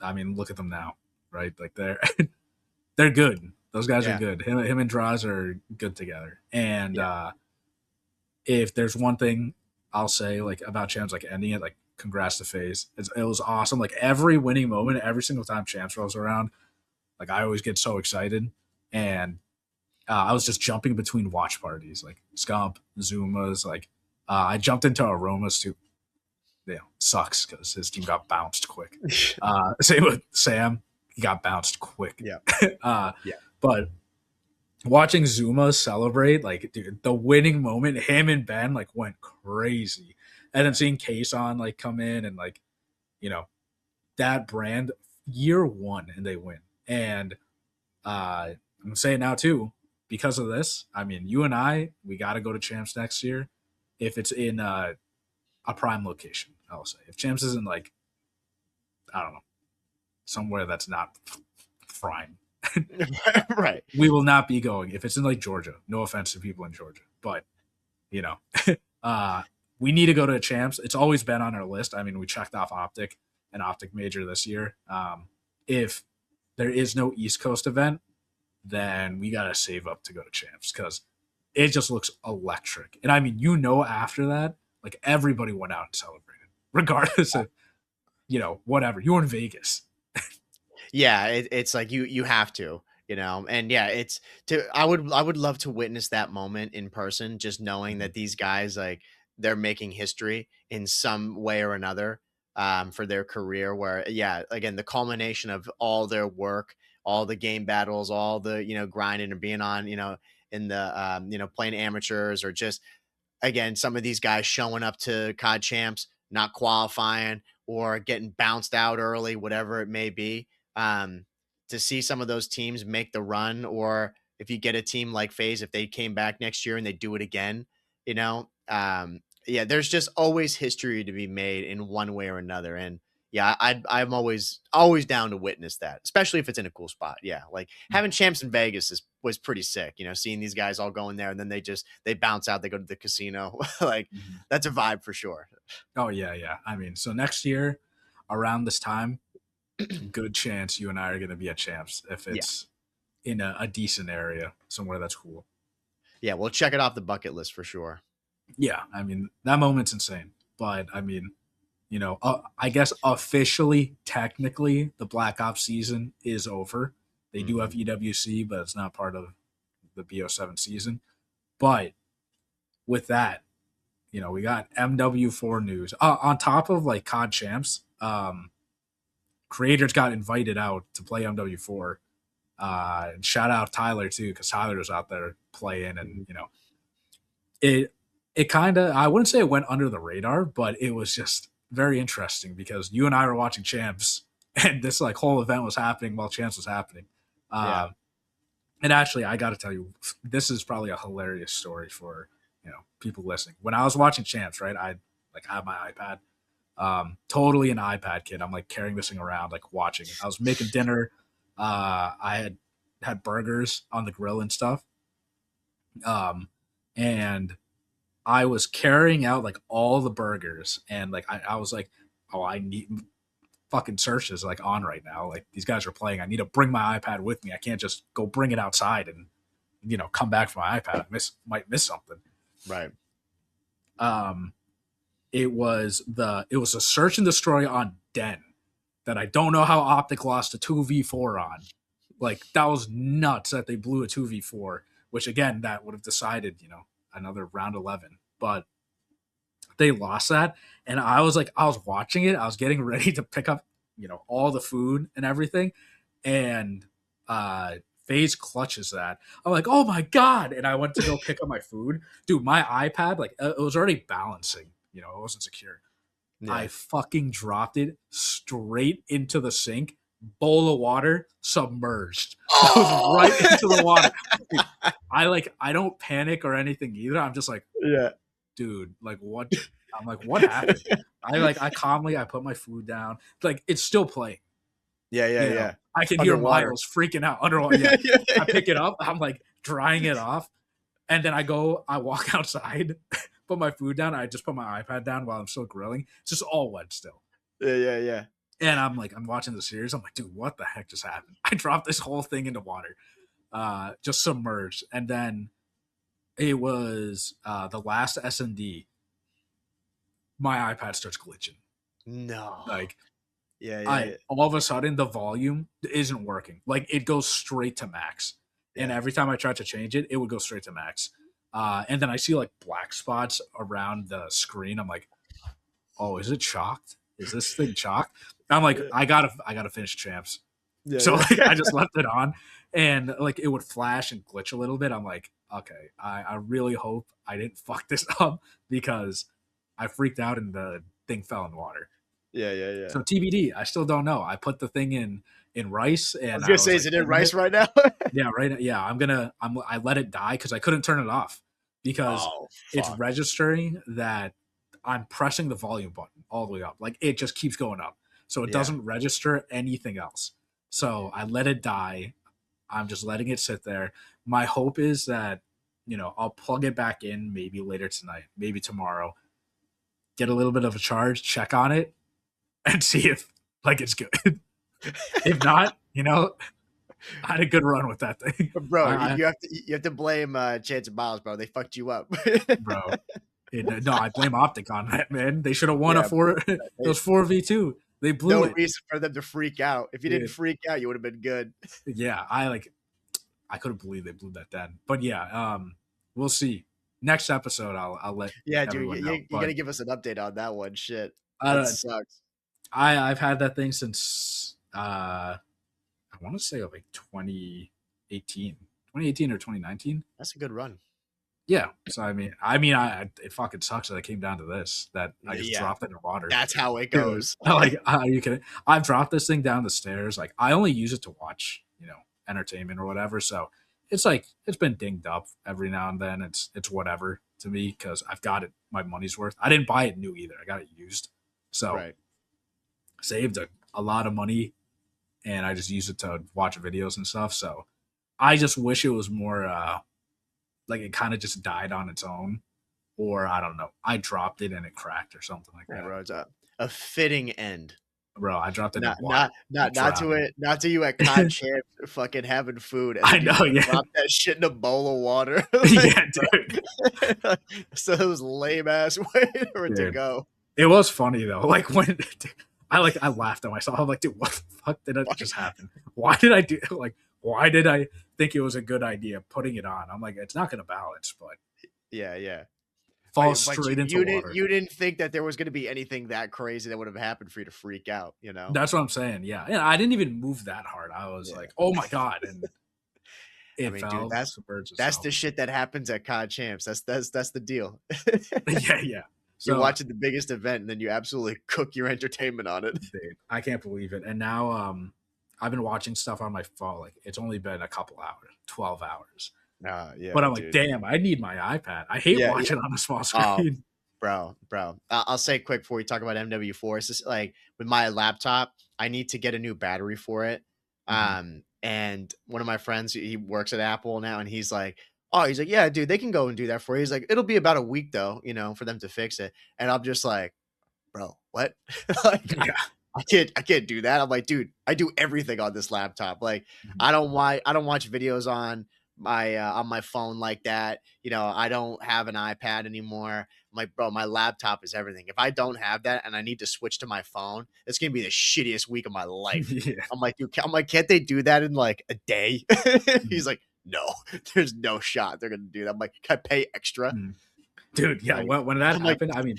I mean, look at them now, right? Like they're good. Those guys are Yeah. good. Him and Draws are good together. And Yeah. if there's one thing I'll say like about Champs, like ending it, like congrats to FaZe. It was awesome. Like every winning moment, every single time Champs rolls around, like I always get so excited. And I was just jumping between watch parties, like Scump, Zuma's. Like I jumped into Aromas too. Sucks because his team got bounced quick. Same with Sam, he got bounced quick. Yeah. uh, Yeah. but watching Zuma celebrate, like, dude, the winning moment, him and Ben like went crazy, and then seeing Kason like come in and like, you know, that brand year one and they win. And I'm saying now too, because of this, I mean, you and I, we got to go to Champs next year if it's in a prime location. I'll say if Champs isn't like, I don't know, somewhere that's not prime, Right. we will not be going. If it's in like Georgia, no offense to people in Georgia, but you know, uh, we need to go to Champs. It's always been on our list. I mean, we checked off Optic and Optic Major this year. If there is no East Coast event, then we got to save up to go to Champs because it just looks electric. And I mean, after that, like everybody went out and celebrated, regardless of, whatever. You were in Vegas. Yeah, it's like you have to, and yeah, it's to I would love to witness that moment in person, just knowing Mhm. that these guys like they're making history in some way or another for their career. Where yeah, again, the culmination of all their work, all the game battles, all the grinding and being on in the playing amateurs or just again, some of these guys showing up to COD Champs, not qualifying or getting bounced out early, whatever it may be. Um, to see some of those teams make the run, or if you get a team like FaZe, if they came back next year and they do it again, yeah, there's just always history to be made in one way or another. And yeah, I'm always down to witness that, especially if it's in a cool spot. Yeah, like having champs in Vegas was pretty sick. Seeing these guys all go in there and then they bounce out, they go to the casino. Like Mhm. that's a vibe for sure. Oh yeah, yeah. I mean, so next year, around this time, good chance you and I are going to be at Champs if Yeah, it's in a decent area somewhere that's cool. yeah, we'll check it off the bucket list for sure. Yeah, I mean that moment's insane. But I mean, I guess officially, technically, the Black Ops season is over. They do have Hmm. EWC, but it's not part of the BO7 season. But with that, we got MW4 news on top of like COD Champs. Creators got invited out to play MW4. And shout out Tyler too, because Tyler was out there playing, and it it kind of, I wouldn't say it went under the radar, but it was just very interesting because you and I were watching Champs, and this like whole event was happening while Champs was happening. Yeah. Uh, and actually, I got to tell you, this is probably a hilarious story for people listening. When I was watching Champs, right, I like have my iPad, totally an iPad kid. I'm like carrying this thing around, like watching it. I was making dinner. I had burgers on the grill and stuff. And I was carrying out like all the burgers, and like I was like, oh, I need fucking search is like on right now. Like these guys are playing. I need to bring my iPad with me. I can't just go bring it outside and come back for my iPad. Might miss something. Right. Um, it was a search and destroy on Den that I don't know how Optic lost a 2v4 on. Like that was nuts that they blew a 2v4, which again that would have decided another round 11, but they lost that. And I was watching it, I was getting ready to pick up all the food and everything, and FaZe clutches that. I'm like, oh my god! And I went to go pick up my food, dude. My iPad, like, it was already balancing. It wasn't secure. I Yeah. fucking dropped it straight into the sink, bowl of water, submerged. Goes Oh. right into the water. Dude, I don't panic or anything either. I'm just like, Yeah. dude, like what? I'm like, what happened? I calmly I put my food down. Like it's still playing. Yeah, yeah, You know, yeah. I can hear Underwater. Miles freaking out underwater. Yeah, Yeah, I yeah. pick it up. I'm like drying it off, and then I walk outside, put my food down. I just put my iPad down while I'm still grilling. It's just all wet still. Yeah, yeah, yeah. And I'm like, I'm watching the series. I'm like, dude, what the heck just happened? I dropped this whole thing into water, just submerged. And then it was the last S&D. My iPad starts glitching. No. Like, Yeah, yeah, I yeah. all of a sudden the volume isn't working. Like it goes straight to max, and Yeah. every time I tried to change it, it would go straight to max. And then I see like black spots around the screen. I'm like, oh, is it chocked? Is this thing chocked? I'm like, Yeah, I gotta finish champs. yeah, So like yeah. I just left it on, and like it would flash and glitch a little bit. I'm like, okay, I really hope I didn't fuck this up because I freaked out and the thing fell in the water. Yeah, yeah, yeah. So TBD, I still don't know. I put the thing in rice, I and was gonna I say, was is like it in holding rice it. right now? Yeah, right. Yeah, I let it die because I couldn't turn it off because Oh, it's fuck. registering that I'm pressing the volume button all the way up. Like it just keeps going up, so it Yeah. doesn't register anything else. So I let it die. I'm just letting it sit there. My hope is that I'll plug it back in maybe later tonight, maybe tomorrow. Get a little bit of a charge, check on it, and see if like it's good. If not, I had a good run with that thing. Bro, I you have to blame Chance and Miles, bro. They fucked you up. bro, no, I blame Optic on that, man. They should have won a Yeah, four. It they, was 4v2. They blew no it, reason for them to freak out. If you didn't dude. freak out, you would have been good. Yeah, I couldn't believe they blew that then. But yeah, we'll see. Next episode, I'll let Yeah, dude, everyone know. you got But to give us an update on that one. Shit, that uh, sucks. I've had that thing since I want to say like 2018 or 2019. That's a good run. Yeah. So it fucking sucks that it came down to this. That I just Yeah, dropped it in the water, that's how it dude. goes. Like, are you kidding? I've dropped this thing down the stairs. Like, I only use it to watch, entertainment or whatever. So it's like it's been dinged up every now and then. It's whatever to me because I've got it my money's worth. I didn't buy it new either. I got it used. So Right. saved a lot of money, and I just use it to watch videos and stuff. So I just wish it was more like it kind of just died on its own, or I don't know. I dropped it and it cracked or something like Yeah, that. bro. It's a fitting end. Bro, I dropped it in Not water. not not It not to drowned. it. Not to you at COD Champs fucking having food, and I then you know, yeah, drop that shit in a bowl of water. Like, yeah, dude, bro. So it was lame ass way for it to dude. go. It was funny though. Like when I laughed at myself. I'm like, dude, what the fuck did that just happen? Why did I do like? Why did I think it was a good idea putting it on? I'm like, it's not going to balance, but Yeah, yeah. falls But straight into water. you didn't think that there was going to be anything that crazy that would have happened for you to freak out, That's what I'm saying. Yeah, and I didn't even move that hard. I was Yeah. like, oh my god, and I it mean, dude, fell, submerged that's itself. the shit that happens at COD Champs. That's the deal. Yeah, yeah. You're So, watching the biggest event, and then you absolutely cook your entertainment on it. dude, I can't believe it. And now, I've been watching stuff on my phone. Like it's only been a couple hours, 12 hours. Nah, But yeah, I'm like, dude. damn, I need my iPad. I hate Yeah, yeah. watching on a small Oh, screen. bro. I'll say quick before we talk about MW4. It's just like with my laptop, I need to get a new battery for it. Mhm. And one of my friends, he works at Apple now, and he's like, "Oh, he's like, yeah, dude, they can go and do that for you." He's like, "It'll be about a week though, for them to fix it." And I'm just like, "Bro, what?" Like, Yeah. I can't do that. I'm like, dude, I do everything on this laptop. Like, Mhm. I don't watch videos on my phone like that. I don't have an iPad anymore. I'm like, bro, my laptop is everything. If I don't have that and I need to switch to my phone, it's gonna be the shittiest week of my life. Yeah. I'm like, dude, I'm like, can't they do that in like a day? Mhm. He's like, no, there's no shot they're gonna do that. I'm like, can I pay extra? Mhm. Dude, yeah. Like, When that I'm like, happened, I mean,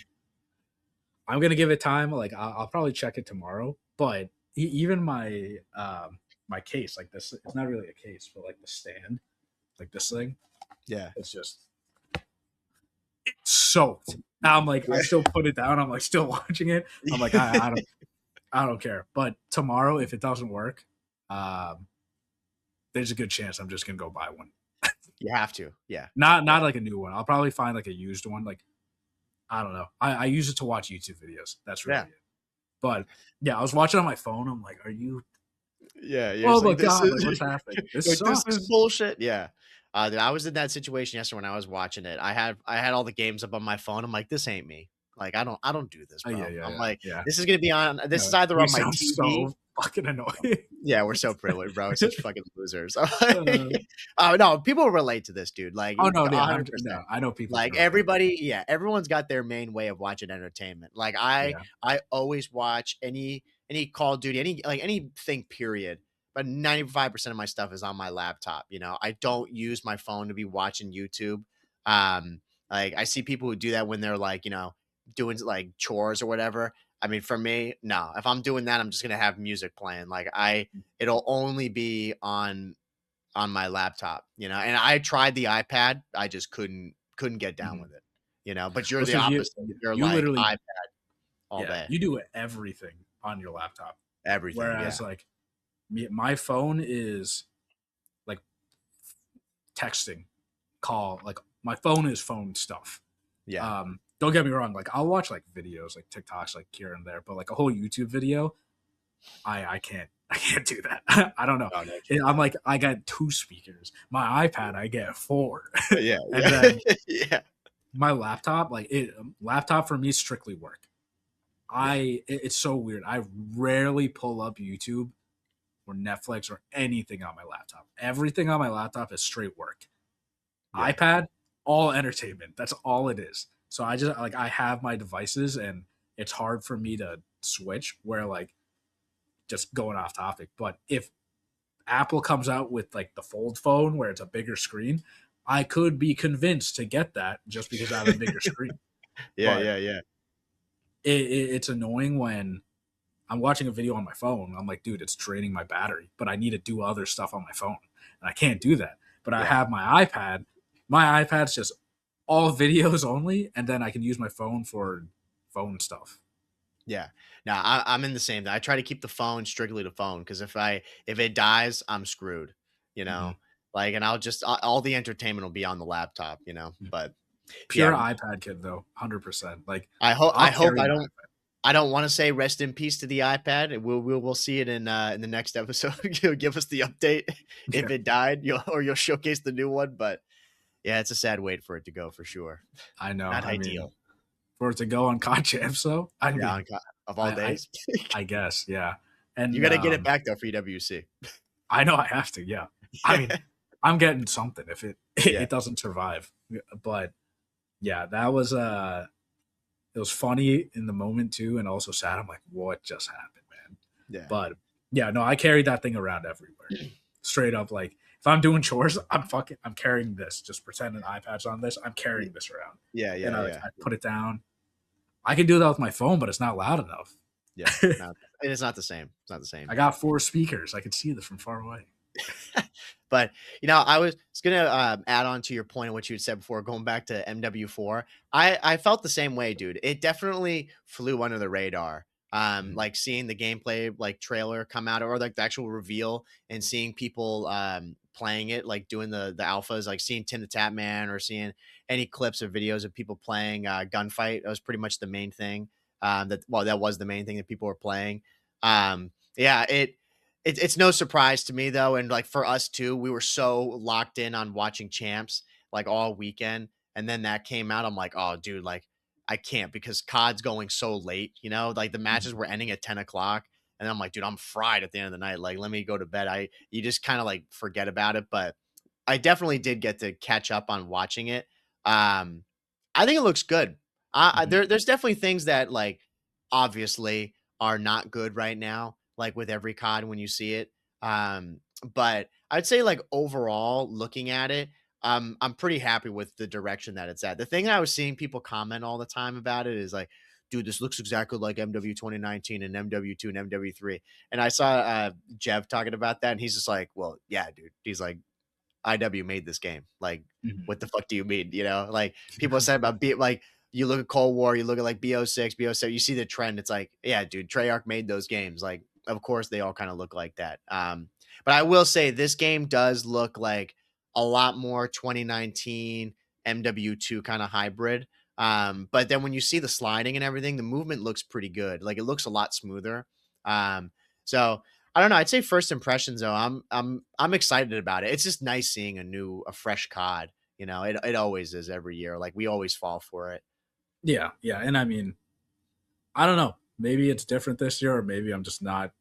I'm gonna give it time. Like I'll probably check it tomorrow. But even my case, like this, it's not really a case, but like the stand, like this thing, yeah, it's just it's soaked. I'm like, I still put it down. I'm like still watching it. I'm like, I don't care. But tomorrow, if it doesn't work, um, there's a good chance I'm just gonna go buy one. You have to. Yeah. Not Yeah. like a new one. I'll probably find like a used one. Like I don't know. I use it to watch YouTube videos. That's really Yeah. it. But yeah, I was watching on my phone. I'm like, are you? Yeah, you're Oh just my like, "This god! is Like what's happening? This like, this is sucks. bullshit." Yeah. Dude, I was in that situation yesterday when I was watching it. I had all the games up on my phone. I'm like, "This ain't me." Like, I don't do this, Oh yeah, bro. yeah, I'm yeah, like, yeah. "This is gonna be on this is No, either we on my sound TV." so fucking annoying. Yeah, we're so privileged, bro. We're such fucking losers. I'm like, uh, oh, no, people relate to this, dude, like, oh no, yeah, no, 100%. I know people can Like, relate. everybody yeah, everyone's got their main way of watching entertainment. Like, I Yeah. I always watch any Call of Duty, anything, period, but 95% of my stuff is on my laptop, you know? I don't use my phone to be watching YouTube. Um, like, I see people who do that when they're, like, doing, like, chores or whatever. I mean, for me, no. If I'm doing that, I'm just gonna have music playing. Like, it'll only be on my laptop, and I tried the iPad. I just couldn't get down Mhm. with it. But you're Well, the so opposite. You're you like literally, iPad all yeah, day. you do everything on your laptop. Everything. Whereas Yeah. like my phone is like texting, call, like my phone is phone stuff. Yeah. Don't get me wrong, like I'll watch like videos, like TikToks, like here and there, but like a whole YouTube video, I can't I can't do that. I don't know. Oh, no I'm kidding. like I got two speakers. My iPad I get four, Yeah. and Yeah. then Yeah. my laptop, like laptop for me is strictly work. Yeah. It's so weird. I rarely pull up YouTube or Netflix or anything on my laptop. Everything on my laptop is straight work. Yeah. iPad, all entertainment. That's all it is. So I just like I have my devices and it's hard for me to switch where like just going off topic. But if Apple comes out with like the fold phone where it's a bigger screen, I could be convinced to get that just because I have a bigger screen. Yeah. But Yeah. Yeah. it's annoying when I'm watching a video on my phone. I'm like, dude, it's draining my battery, but I need to do other stuff on my phone. And I can't do that. But I Yeah. have my iPad. My iPad's just all videos only, and then I can use my phone for phone stuff. Yeah. No, I'm in the same. I try to keep the phone strictly to phone because if it dies, I'm screwed. You Mhm. know, like, and I'll just all the entertainment will be on the laptop. But Pure yeah, iPad kid though, 100%. Like I hope I I'll hope carry I my don't iPad. I don't want to say rest in peace to the iPad. We'll see it in the next episode. You'll give us the update if Yeah, it died. You'll showcase the new one. But yeah, it's a sad wait for it to go for sure. I know. Not I mean, ideal. for it to go on COD Champs though, I Yeah, mean, of all I days, I guess yeah. you And got to get it back though for EWC. I know I have to. Yeah. I mean, I'm getting something if it Yeah, it doesn't survive. But yeah, that was it was funny in the moment too, and also sad. I'm like, what just happened, man? yeah, But yeah, no, I carried that thing around everywhere. Straight up, like if I'm doing chores, I'm carrying this. Just pretend an iPad's on this. I'm yeah, carrying this around, yeah, and yeah, I yeah. put it down. I can do that with my phone, but it's not loud enough. Yeah. No, and it's not the same. It's not the same. I got four speakers. I can see this from far away. But I was gonna add on to your point of what you had said before, going back to MW4. I felt the same way, dude. It definitely flew under the radar. Mhm. Like seeing the gameplay like trailer come out or like the actual reveal and seeing people playing it, like doing the alphas, like seeing Tim the Tap Man or seeing any clips or videos of people playing gunfight. That was pretty much the main thing. That was the main thing that people were playing. Yeah, it's no surprise to me though, and like for us too, we were so locked in on watching champs like all weekend, and then that came out. I'm like, oh, dude, like I can't because COD's going so late. Like the matches Mhm. were ending at 10 o'clock, and I'm like, dude, I'm fried at the end of the night. Like, let me go to bed. You just kind of like forget about it, but I definitely did get to catch up on watching it. Um, I think it looks good. Mhm. There's definitely things that like obviously are not good right now, like with every COD when you see it. But I'd say like overall, looking at it, I'm pretty happy with the direction that it's at. The thing that I was seeing people comment all the time about it is like, dude, this looks exactly like MW 2019 and MW2 and MW3. And I saw Jev talking about that, and he's just like, well, yeah, dude. He's like, IW made this game. Like, Mhm. what the fuck do you mean? Like people said about like you look at Cold War, you look at like BO6, BO7, you see the trend. It's like, yeah, dude, Treyarch made those games. Like, of course, they all kind of look like that. But I will say this game does look like a lot more 2019 MW2 kind of hybrid. But then when you see the sliding and everything, the movement looks pretty good. Like it looks a lot smoother. So I don't know. I'd say first impressions though. I'm excited about it. It's just nice seeing a fresh COD. You know, it always is every year. Like we always fall for it. Yeah, yeah. And I mean, I don't know. Maybe it's different this year, or maybe I'm just not.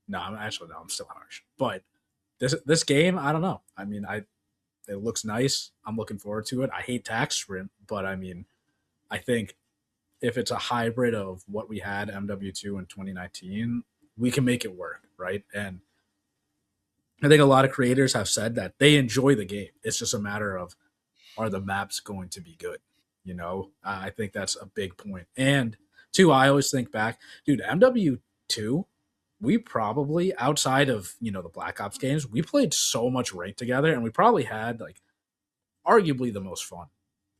No, I'm actually no. I'm still harsh. But this game, I don't know. I mean, it looks nice. I'm looking forward to it. I hate tax sprint, but I mean, I think if it's a hybrid of what we had MW2 in 2019, we can make it work, right? And I think a lot of creators have said that they enjoy the game. It's just a matter of, are the maps going to be good? You know, I think that's a big point. And two, I always think back, dude, MW2, we probably, outside of, the Black Ops games, we played so much rank together, and we probably had like arguably the most fun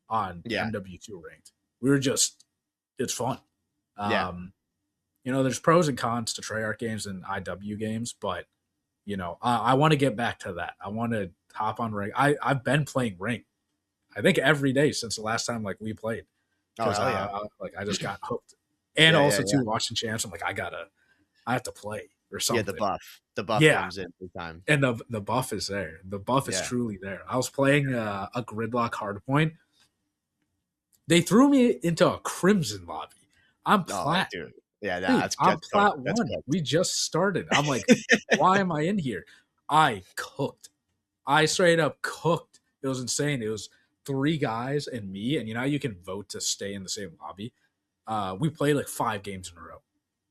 on Yeah, MW2 ranked. We were just, it's fun. yeah. Um, there's pros and cons to Treyarch games and IW games, but I want to get back to that. I want to hop on rank. I've been playing rank, I think every day since the last time like we played, Oh because hell yeah, I just got hooked. And yeah, yeah, also yeah. too watching champs, I'm like I have to play or Yeah, something. the buff Yeah, comes in big time. and the buff is there. The buff is Yeah. truly there. I was playing a gridlock hardpoint. They threw me into a crimson lobby. I'm Oh, plat. dude. Yeah, Dude, I'm that's cooked. plat That's one. cooked. We just started. I'm like, why am I in here? I cooked. I straight up cooked. It was insane. It was three guys and me, and you can vote to stay in the same lobby. We played like 5 games in a row,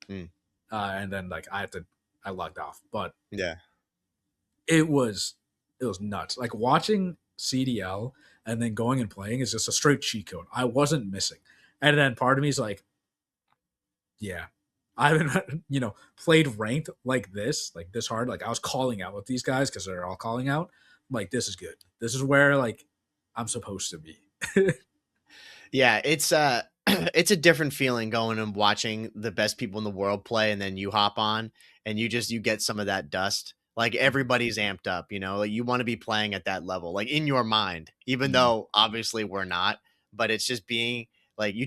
Mm, and then like I logged off. But yeah. it was it was nuts. Like watching CDL and then going and playing is just a straight cheat code. I wasn't missing, and then part of me is like, yeah, I haven't played ranked like this hard. Like I was calling out with these guys because they're all calling out. I'm like, this is good. This is where like I'm supposed to be. Yeah, it's it's a different feeling going and watching the best people in the world play, and then you hop on and you get some of that dust. Like everybody's amped up, you know. Like you want to be playing at that level, like in your mind, even Mm, though obviously we're not. But it's just being like you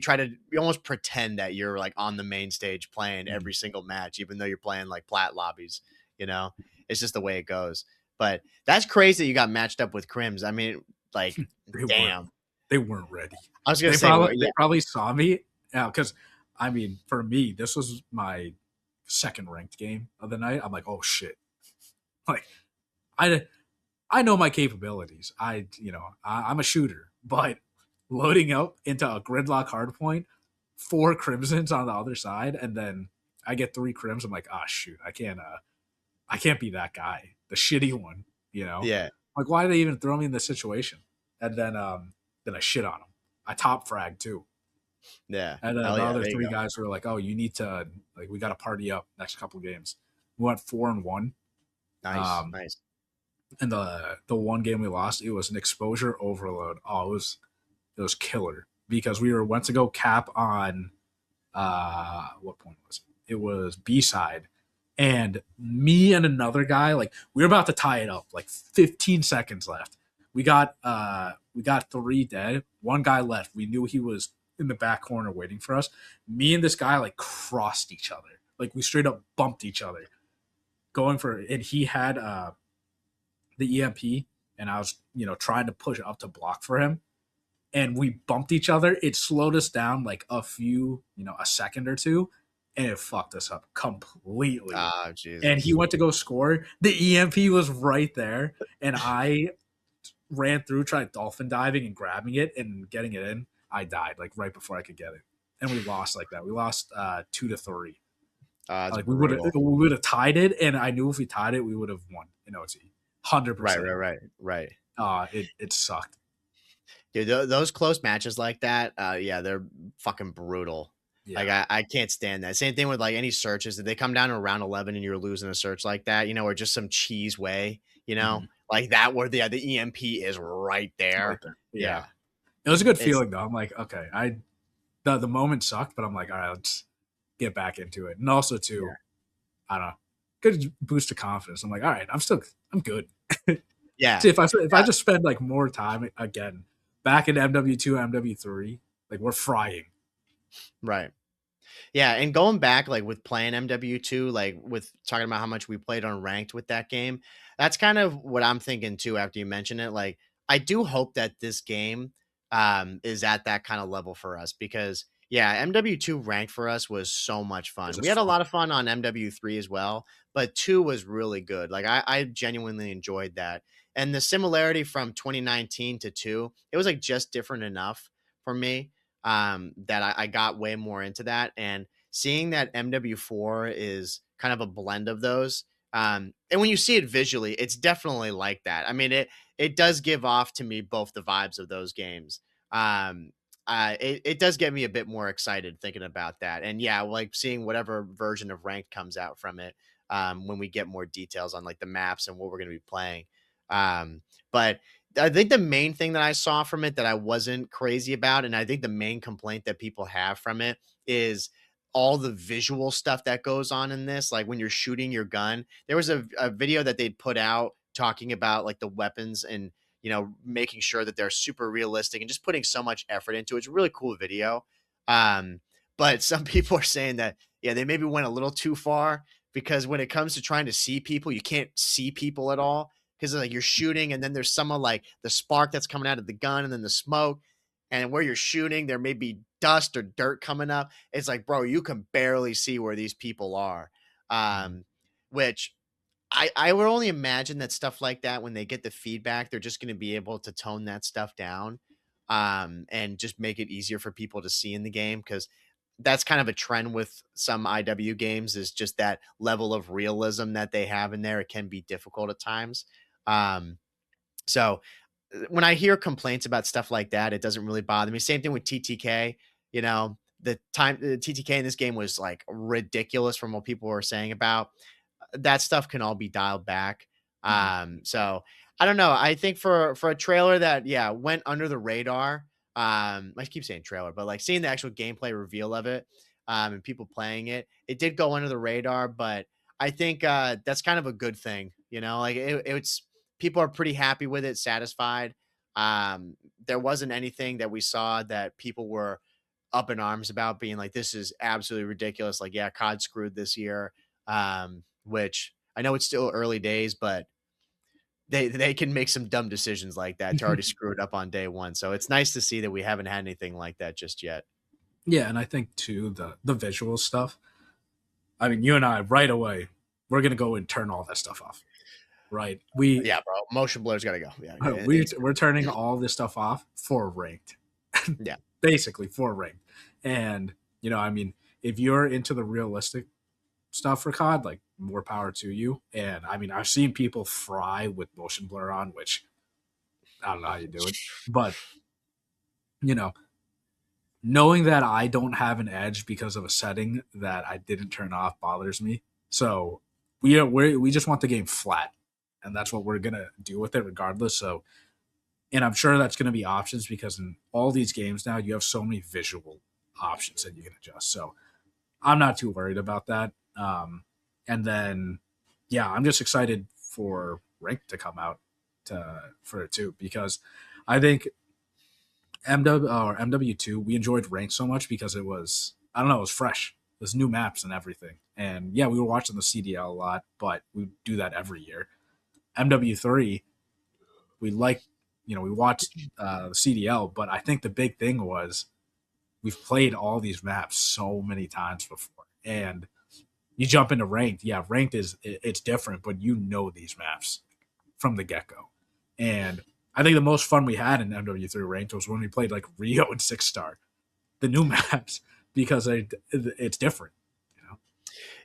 almost pretend that you're like on the main stage playing mm. every single match, even though you're playing like plat lobbies. You know, it's just the way it goes. But that's crazy that you got matched up with Crims. I mean, like, They weren't. damn. They weren't ready. I was gonna They say, well, probably they yeah. probably saw me. Yeah, because I mean, for me, this was my second ranked game of the night. I'm like, oh shit! Like I I know my capabilities. I'm a shooter, but loading up into a gridlock hardpoint, 4 crimsons on the other side, and then I get 3 crims. I'm like, ah, shoot, I can't be that guy, the shitty one. You know, Yeah, like why did they even throw me in this situation? And then I shit on them. I top frag too. yeah. And then Hell the yeah, other there you three go. guys were like, "Oh, you need to like we got to party up next couple games." We went 4-1. Nice, Um, nice. and the one game we lost, it was an exposure overload. Oh, it was killer because we went to go cap on what point was it? It was B side, and me and another guy like we were about to tie it up, like 15 seconds left. We got 3 dead. One guy left. We knew he was in the back corner waiting for us. Me and this guy like crossed each other. Like we straight up bumped each other going for it. And he had the EMP, and I was trying to push up to block for him, and we bumped each other. It slowed us down like a second or two, and it fucked us up completely. Ah, And he Jesus. went to go score. The EMP was right there, and I ran through, tried dolphin diving and grabbing it and getting it in. I died like right before I could get it, and we lost like that. We lost 2-3. Ah, that's Like we brutal. would have tied it, and I knew if we tied it, we would have won in OT, hundred Right, percent. right, right, right. It sucked. Dude, those close matches like that, yeah, they're fucking brutal. Like Yeah. I can't stand that. Same thing with like any searches. If they come down to round 11 and you're losing a search like that, or just some cheese way, Mhm. like that where the EMP is right Right there. there. Yeah. Yeah. It was a good It's feeling though. I'm like, okay, the moment sucked, but I'm like, all right, let's get back into it. And also yeah, too, I don't know, good boost of confidence. I'm like, all right, I'm good. yeah, See, if I just spend like more time again back in MW2, MW3, like we're frying. right. Yeah, and going back, like, with playing MW2, like, with talking about how much we played on ranked with that game, that's kind of what I'm thinking too after you mention it. Like, I do hope that this game, is at that kinda level for us because, yeah, MW2 ranked for us was so much It was fun. We just had a fun. lot of fun on MW3 as well, but 2 was really good. Like, I genuinely enjoyed that, and the similarity from 2019 to 2, it was, like, just different enough for me, that I got way more into that. And seeing that MW4 is kind of a blend of those. And when you see it visually, it's definitely like that. I mean, it does give off to me both the vibes of those games. Um, it does get me a bit more excited thinking about that. And yeah, like seeing whatever version of ranked comes out from it when we get more details on like the maps and what we're going to be playing. But I think the main thing that I saw from it that I wasn't crazy about, and I think the main complaint that people have from it is all the visual stuff that goes on in this. Like when you're shooting your gun, there was a video that they put out talking about like the weapons and making sure that they're super realistic and just putting so much effort into it. It's a really cool video. Um, but some people are saying that yeah, they maybe went a little too far because when it comes to trying to see people, you can't see people at all because like you're shooting and then there's some of like the spark that's coming out of the gun and then the smoke and where you're shooting there may be dust or dirt coming up. It's like bro, you can barely see where these people are. Mhm. Which I would only imagine that stuff like that when they get the feedback they're just going to be able to tone that stuff down and just make it easier for people to see in the game because that's kind of a trend with some IW games is just that level of realism that they have in there. It can be difficult at times. Um, so when I hear complaints about stuff like that, it doesn't really bother me. Same thing with TTK. The TTK in this game was like ridiculous from what people were saying about that stuff can all be dialed back. Mhm. So I don't know. I think for a trailer that yeah went under the radar. I keep saying trailer, but like seeing the actual gameplay reveal of it, and people playing it, it did go under the radar. But I think that's kind of a good thing. Like it's people are pretty happy with it, satisfied. There wasn't anything that we saw that people were up in arms about being like, this is absolutely ridiculous. Like, yeah, COD screwed this year. Which I know it's still early days, but they can make some dumb decisions like that to already screw it up on day one. So it's nice to see that we haven't had anything like that just yet. Yeah, and I think too the visual stuff. I mean, you and I right away, we're gonna go and turn all that stuff off. Right? Yeah, bro. Motion blur's got to go. Yeah, yeah, We're turning all this stuff off for ranked, yeah. basically for ranked. And I mean, if you're into the realistic stuff for COD, like more power to you. And I mean, I've seen people fry with motion blur on, which I don't know how you do it, but you know, knowing that I don't have an edge because of a setting that I didn't turn off bothers me. So we just want the game flat, and that's what we're gonna do with it regardless. So, and I'm sure that's gonna be options because in all these games now you have so many visual options that you can adjust. So I'm not too worried about that. And then, yeah, I'm just excited for Rank to come out for it too because I think MW2 we enjoyed Rank so much because it was I don't know it was fresh. There's new maps and everything. And yeah, we were watching the CDL a lot, but we do that every year. MW3 we like we watched the CDL, but I think the big thing was we've played all these maps so many times before, and you jump into ranked. Yeah, ranked it's different, but you know these maps from the get go. And I think the most fun we had in MW3 ranked was when we played like Rio and Six Star, the new maps, because it's different. You know,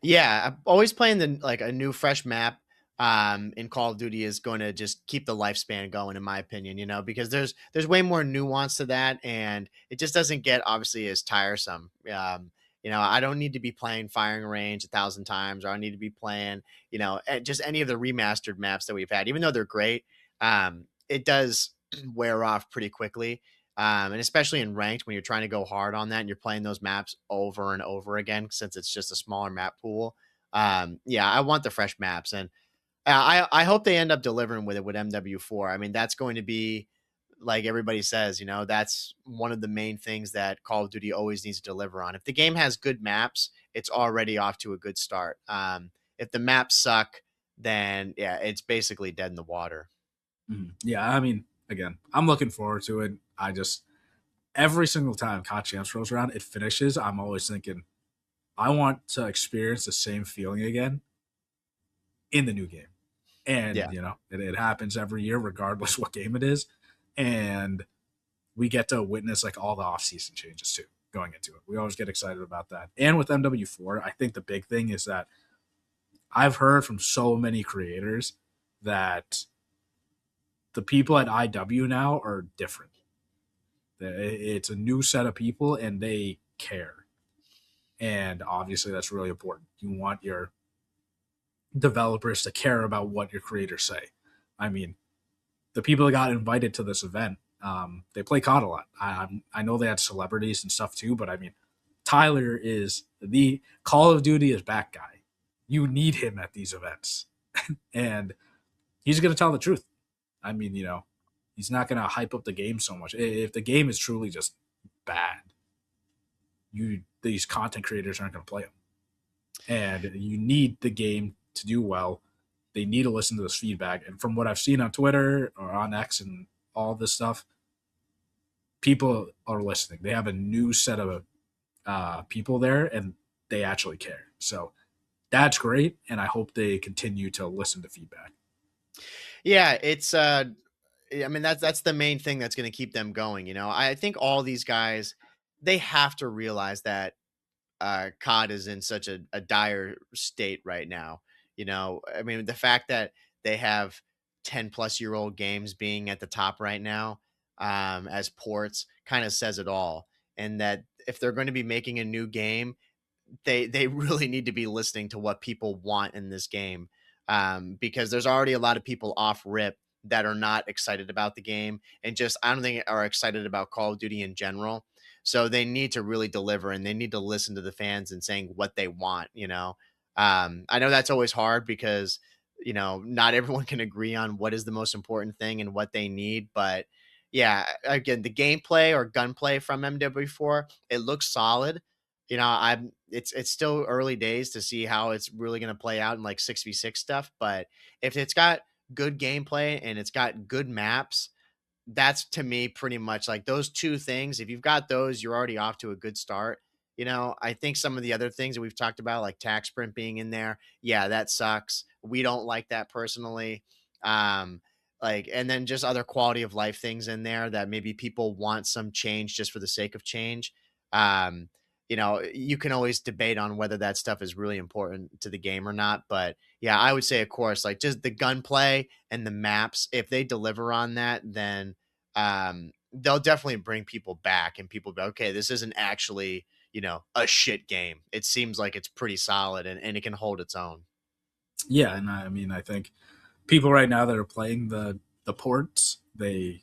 Yeah, I'm always playing the like a new fresh map in Call of Duty is going to just keep the lifespan going in my opinion, because there's way more nuance to that and it just doesn't get obviously as tiresome. I don't need to be playing firing range 1,000 times or I need to be playing, just any of the remastered maps that we've had even though they're great. It does wear off pretty quickly. And especially in ranked when you're trying to go hard on that and you're playing those maps over and over again since it's just a smaller map pool. Yeah, I want the fresh maps, and I hope they end up delivering with it with MW4. I mean, that's going to be like everybody says, that's one of the main things that Call of Duty always needs to deliver on. If the game has good maps, it's already off to a good start. If the maps suck, then yeah, it's basically dead in the water. Yeah, I mean, again, I'm looking forward to it. I just every single time COD Champs rolls around, it finishes. I'm always thinking, I want to experience the same feeling again in the new game. And, Yeah. it happens every year, regardless what game it is. And we get to witness like all the off-season changes too going into it. We always get excited about that. And with MW4, I think the big thing is that I've heard from so many creators that the people at IW now are different. It's a new set of people and they care. And obviously that's really important. You want your developers to care about what your creators say. I mean, the people that got invited to this event, they play COD a lot. I know they had celebrities and stuff too, but I mean, Tyler is the Call of Duty is back guy. You need him at these events, and he's going to tell the truth. I mean, he's not going to hype up the game so much. If the game is truly just bad, these content creators aren't going to play them, and you need the game to do well. They need to listen to this feedback. And from what I've seen on Twitter or on X and all this stuff, people are listening. They have a new set of people there, and they actually care. So that's great, and I hope they continue to listen to feedback. Yeah, it's I mean, that's the main thing that's going to keep them going. I think all these guys, they have to realize that COD is in such a dire state right now. I mean, the fact that they have 10-plus-year-old games being at the top right now as ports kind of says it all. And that if they're going to be making a new game, they really need to be listening to what people want in this game, because there's already a lot of people off rip that are not excited about the game and just I don't think are excited about Call of Duty in general. So they need to really deliver and they need to listen to the fans and saying what they want. I know that's always hard because not everyone can agree on what is the most important thing and what they need, but yeah, again, the gameplay or gunplay from MW4, it looks solid. It's still early days to see how it's really going to play out in like 6v6 stuff, but if it's got good gameplay and it's got good maps, that's to me pretty much like those two things. If you've got those, you're already off to a good start. I think some of the other things that we've talked about, like tax sprint being in there, yeah, that sucks. We don't like that personally. Um, and then just other quality of life things in there that maybe people want some change just for the sake of change. Um, you can always debate on whether that stuff is really important to the game or not. But yeah, I would say, of course, like just the gunplay and the maps, if they deliver on that, then they'll definitely bring people back and people be okay, this isn't actually, a shit game. It seems like it's pretty solid and it can hold its own. Yeah, and I mean, I think people right now that are playing the ports, they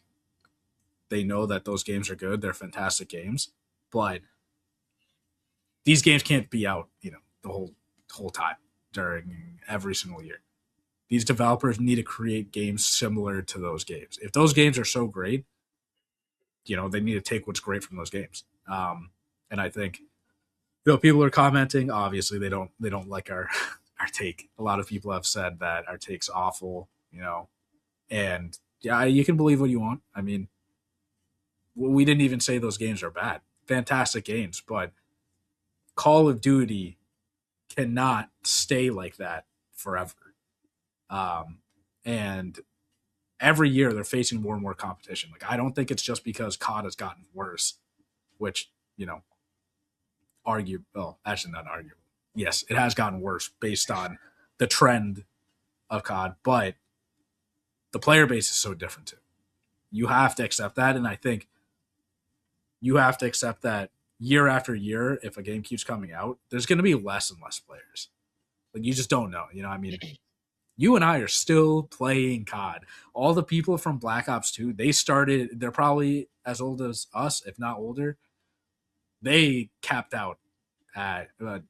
know that those games are good. They're fantastic games, but these games can't be out, the whole time during every single year. These developers need to create games similar to those games. If those games are so great, they need to take what's great from those games. And I think people are commenting. Obviously, they don't like our our take. A lot of people have said that our take's awful. And yeah, you can believe what you want. I mean, we didn't even say those games are bad. Fantastic games, but Call of Duty cannot stay like that forever. And every year they're facing more and more competition. Like I don't think it's just because COD has gotten worse, which actually not arguable. Yes, it has gotten worse based on the trend of COD, but the player base is so different too. You have to accept that, and I think you have to accept that year after year, if a game keeps coming out, there's going to be less and less players. Like you just don't know. I mean, You and I are still playing COD. All the people from Black Ops 2, they started, they're probably as old as us, if not older. They capped out at, I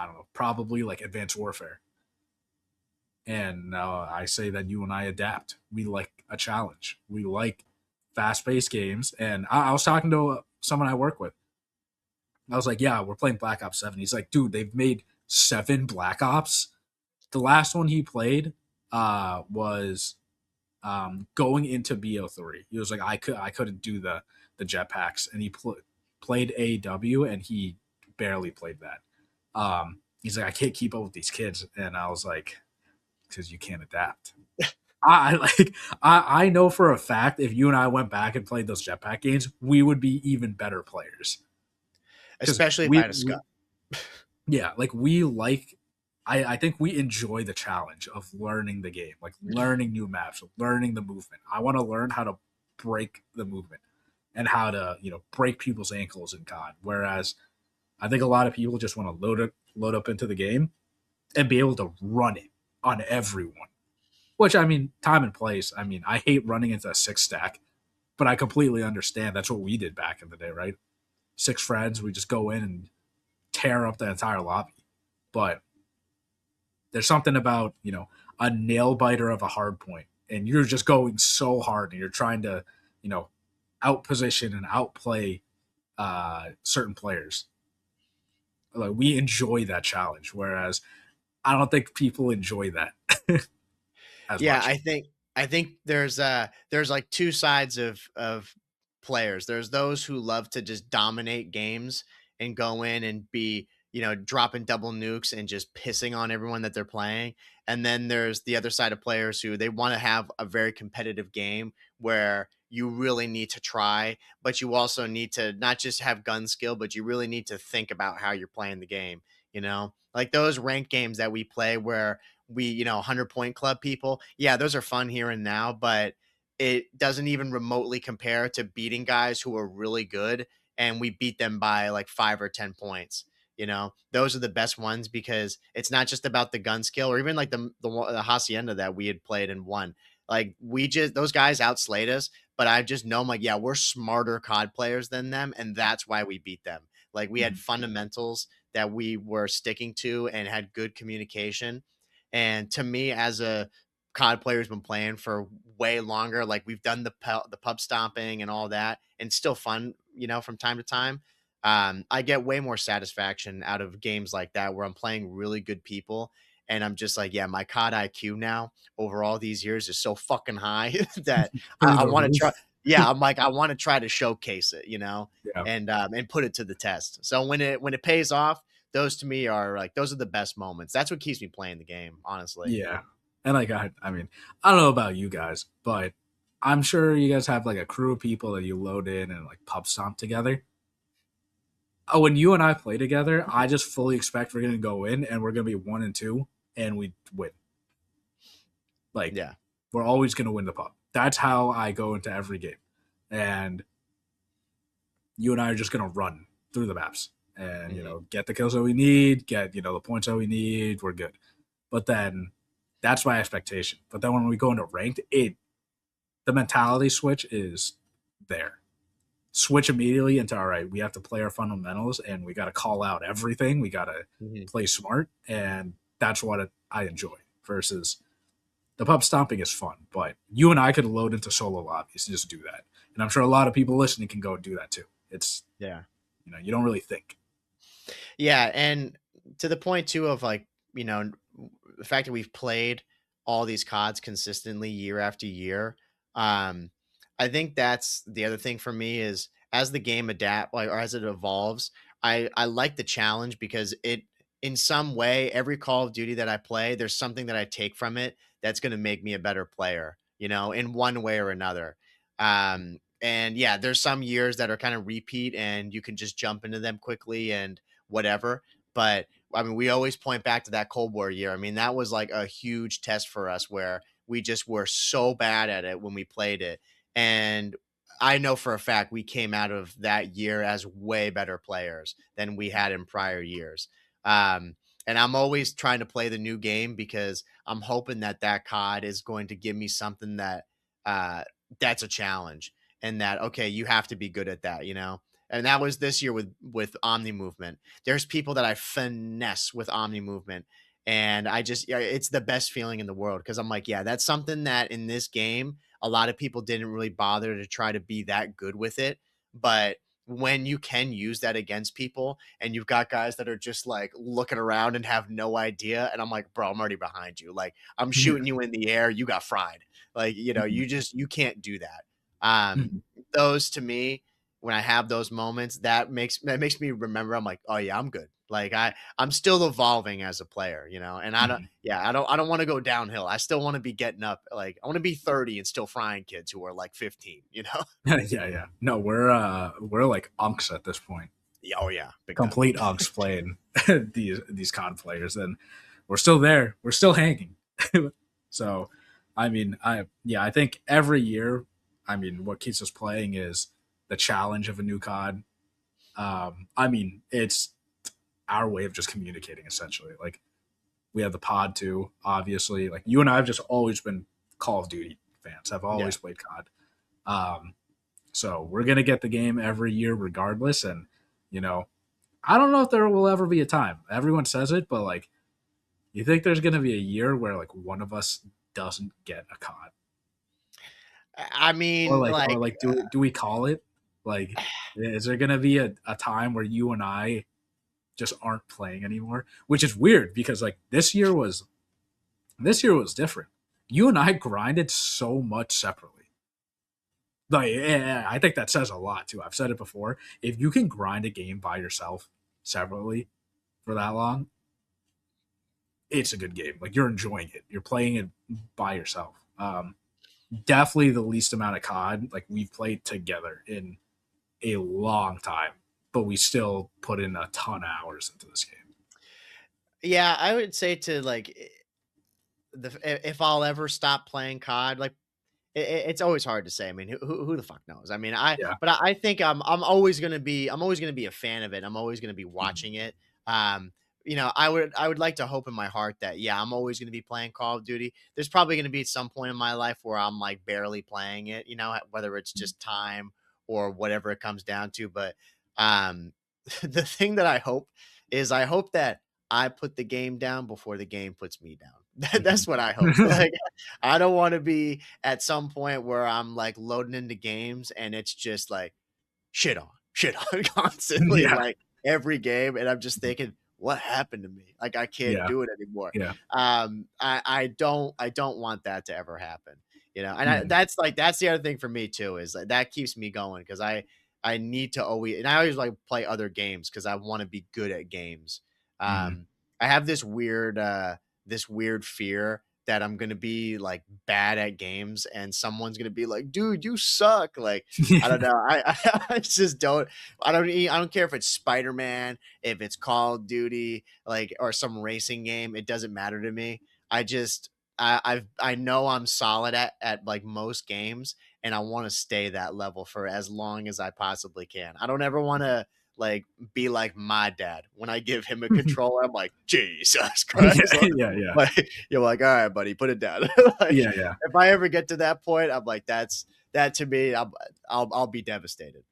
don't know, probably like Advanced Warfare. And I say that you and I adapt. We like a challenge. We like fast paced games. And I was talking to someone I work with. I was like, yeah, we're playing Black Ops 7. He's like, dude, they've made 7 Black Ops. The last one he played was going into BO3. He was like, I couldn't do the jetpacks, and he played AW, and he barely played that. He's like, I can't keep up with these kids, and I was like, because you can't adapt. I like I know for a fact if you and I went back and played those jetpack games, we would be even better players because especially if I had a Scott. yeah, like we like I think we enjoy the challenge of learning the game, like learning new maps, learning the movement. I want to learn how to break the movement and how to, break people's ankles in COD. Whereas I think a lot of people just want to load up into the game and be able to run it on everyone. Which I mean, time and place. I mean, I hate running into a 6 stack, but I completely understand. That's what we did back in the day, right? 6 friends, we just go in and tear up the entire lobby. But there's something about, a nail biter of a hard point, and you're just going so hard, and you're trying to, you know, outposition and outplay certain players. Like we enjoy that challenge, whereas I don't think people enjoy that as Yeah, much. I think there's like two sides of players. There's those who love to just dominate games and go in and be, dropping double nukes and just pissing on everyone that they're playing. And then there's the other side of players who they want to have a very competitive game where you really need to try, but you also need to not just have gun skill, but you really need to think about how you're playing the game, Like those ranked games that we play where we 100 point club people, yeah, those are fun here and now, but it doesn't even remotely compare to beating guys who are really good and we beat them by like 5 or 10 points. Those are the best ones because it's not just about the gun skill or even like the hacienda that we had played and won. Like we just those guys outslayed us, but I just know I'm like, yeah, we're smarter COD players than them, and that's why we beat them. Like we had Mhm. fundamentals that we were sticking to and had good communication. And to me, as a COD player who's been playing for way longer, like we've done the pub stomping and all that, and still fun, from time to time. I get way more satisfaction out of games like that where I'm playing really good people. And I'm just like, yeah, my COD IQ now over all these years is so fucking high that Through I the want to try. roof. Yeah, I'm like, I want to try to showcase it, Yeah. and put it to the test. So when it pays off, those to me are like those are the best moments. That's what keeps me playing the game, honestly. Yeah. And like I mean, I don't know about you guys, but I'm sure you guys have like a crew of people that you load in and like pub stomp together. When you and I play together, I just fully expect we're gonna go in and we're gonna be 1 and 2 and we win. Like Yeah. we're always gonna win the pub. That's how I go into every game. And you and I are just gonna run through the maps and Hmm. get the kills that we need, get the points that we need. We're good. But then that's my expectation. But then when we go into ranked, the mentality switch is there. Switch immediately into all right. We have to play our fundamentals and we got to call out everything. We got to Hmm. play smart, and that's what I enjoy. Versus the pub stomping is fun, but you and I could load into solo lobbies and just do that. And I'm sure a lot of people listening can go and do that too. It's Yeah. you don't really think. Yeah, and to the point too of like, the fact that we've played all these CODs consistently year after year. Um, I think that's the other thing for me is as the game adapt like or as it evolves, I like the challenge because it in some way every Call of Duty that I play, there's something that I take from it that's going to make me a better player, in one way or another. And yeah, there's some years that are kind of repeat and you can just jump into them quickly and whatever. But I mean, we always point back to that Cold War year. I mean, that was like a huge test for us where we just were so bad at it when we played it. And I know for a fact we came out of that year as way better players than we had in prior years. Um, And I'm always trying to play the new game because I'm hoping that that COD is going to give me something that uh, that's a challenge, and that okay, you have to be good at that, you know. And that was this year with Omni movement. There's people that I finesse with Omni movement, and I just yeah, it's the best feeling in the world because I'm like, yeah, that's something that in this game a lot of people didn't really bother to try to be that good with it, but when you can use that against people and you've got guys that are just like looking around and have no idea. And I'm like, bro, I'm already behind you. Like I'm Yeah. shooting you in the air. You got fried. Like, you know, Mhm. you can't do that. Um, Mhm. those to me, when I have those moments, that makes me remember I'm like, oh yeah, I'm good. Like I'm still evolving as a player, you know, and I don't Mhm. yeah, I don't want to go downhill. I still want to be getting up. Like I want to be 30 and still frying kids who are like 15, you know? Yeah, yeah. No, we're like unks at this point. Yeah, oh yeah, big time. Complete unks playing these COD players, and we're still there. We're still hanging. So, I mean, I think every year, I mean, what keeps us playing is the challenge of a new COD. I mean, it's our way of just communicating essentially. Like we have the pod too, obviously. Like you and I have just always been Call of Duty fans. I've Yeah. always played COD. Um, so we're gonna get the game every year regardless. And you know, I don't know if there will ever be a time. Everyone says it, but like, you think there's gonna be a year where like one of us doesn't get a COD, I mean, or like, like do we call it? Like, is there gonna be a time where you and I just aren't playing anymore? Which is weird because like this year was different. You and I grinded so much separately. Like, yeah, I think that says a lot too. I've said it before. If you can grind a game by yourself separately for that long, it's a good game. Like you're enjoying it. You're playing it by yourself. Definitely the least amount of COD like we've played together in a long time, but we still put in a ton of hours into this game. yeah, I would say to like if I'll ever stop playing COD, like it's always hard to say. I mean, who the fuck knows? I mean, Yeah. I think I'm always gonna be a fan of it. I'm always gonna be Mhm. watching it. Um, you know, I would like to hope in my heart that yeah, I'm always gonna be playing Call of Duty. There's probably gonna be some point in my life where I'm like barely playing it. You know, whether it's just time or whatever it comes down to. But um, the thing that I hope is I hope that I put the game down before the game puts me down. That's what I hope. Mhm. Like I don't want to be at some point where I'm like loading into games and it's just like shit on constantly, Yeah. like every game. And I'm just thinking, what happened to me? Like I can't Yeah. do it anymore. Yeah. I don't want that to ever happen. You know, and Mhm. that's the other thing for me too, is like that keeps me going because I need to always and I always like play other games because I want to be good at games. Mhm. I have this weird fear that I'm gonna be like bad at games and someone's gonna be like, dude, you suck. Like, I don't know. I just don't I don't care if it's Spider-Man, if it's Call of Duty, like or some racing game. It doesn't matter to me. I just I know I'm solid at like most games and I want to stay that level for as long as I possibly can. I don't ever want to like be like my dad. When I give him a controller, I'm like, Jesus Yeah. Christ. Yeah. Yeah. Like you're like, all right, buddy, put it down. Like Yeah. Yeah. if I ever get to that point, I'm like, that to me, I'll be devastated.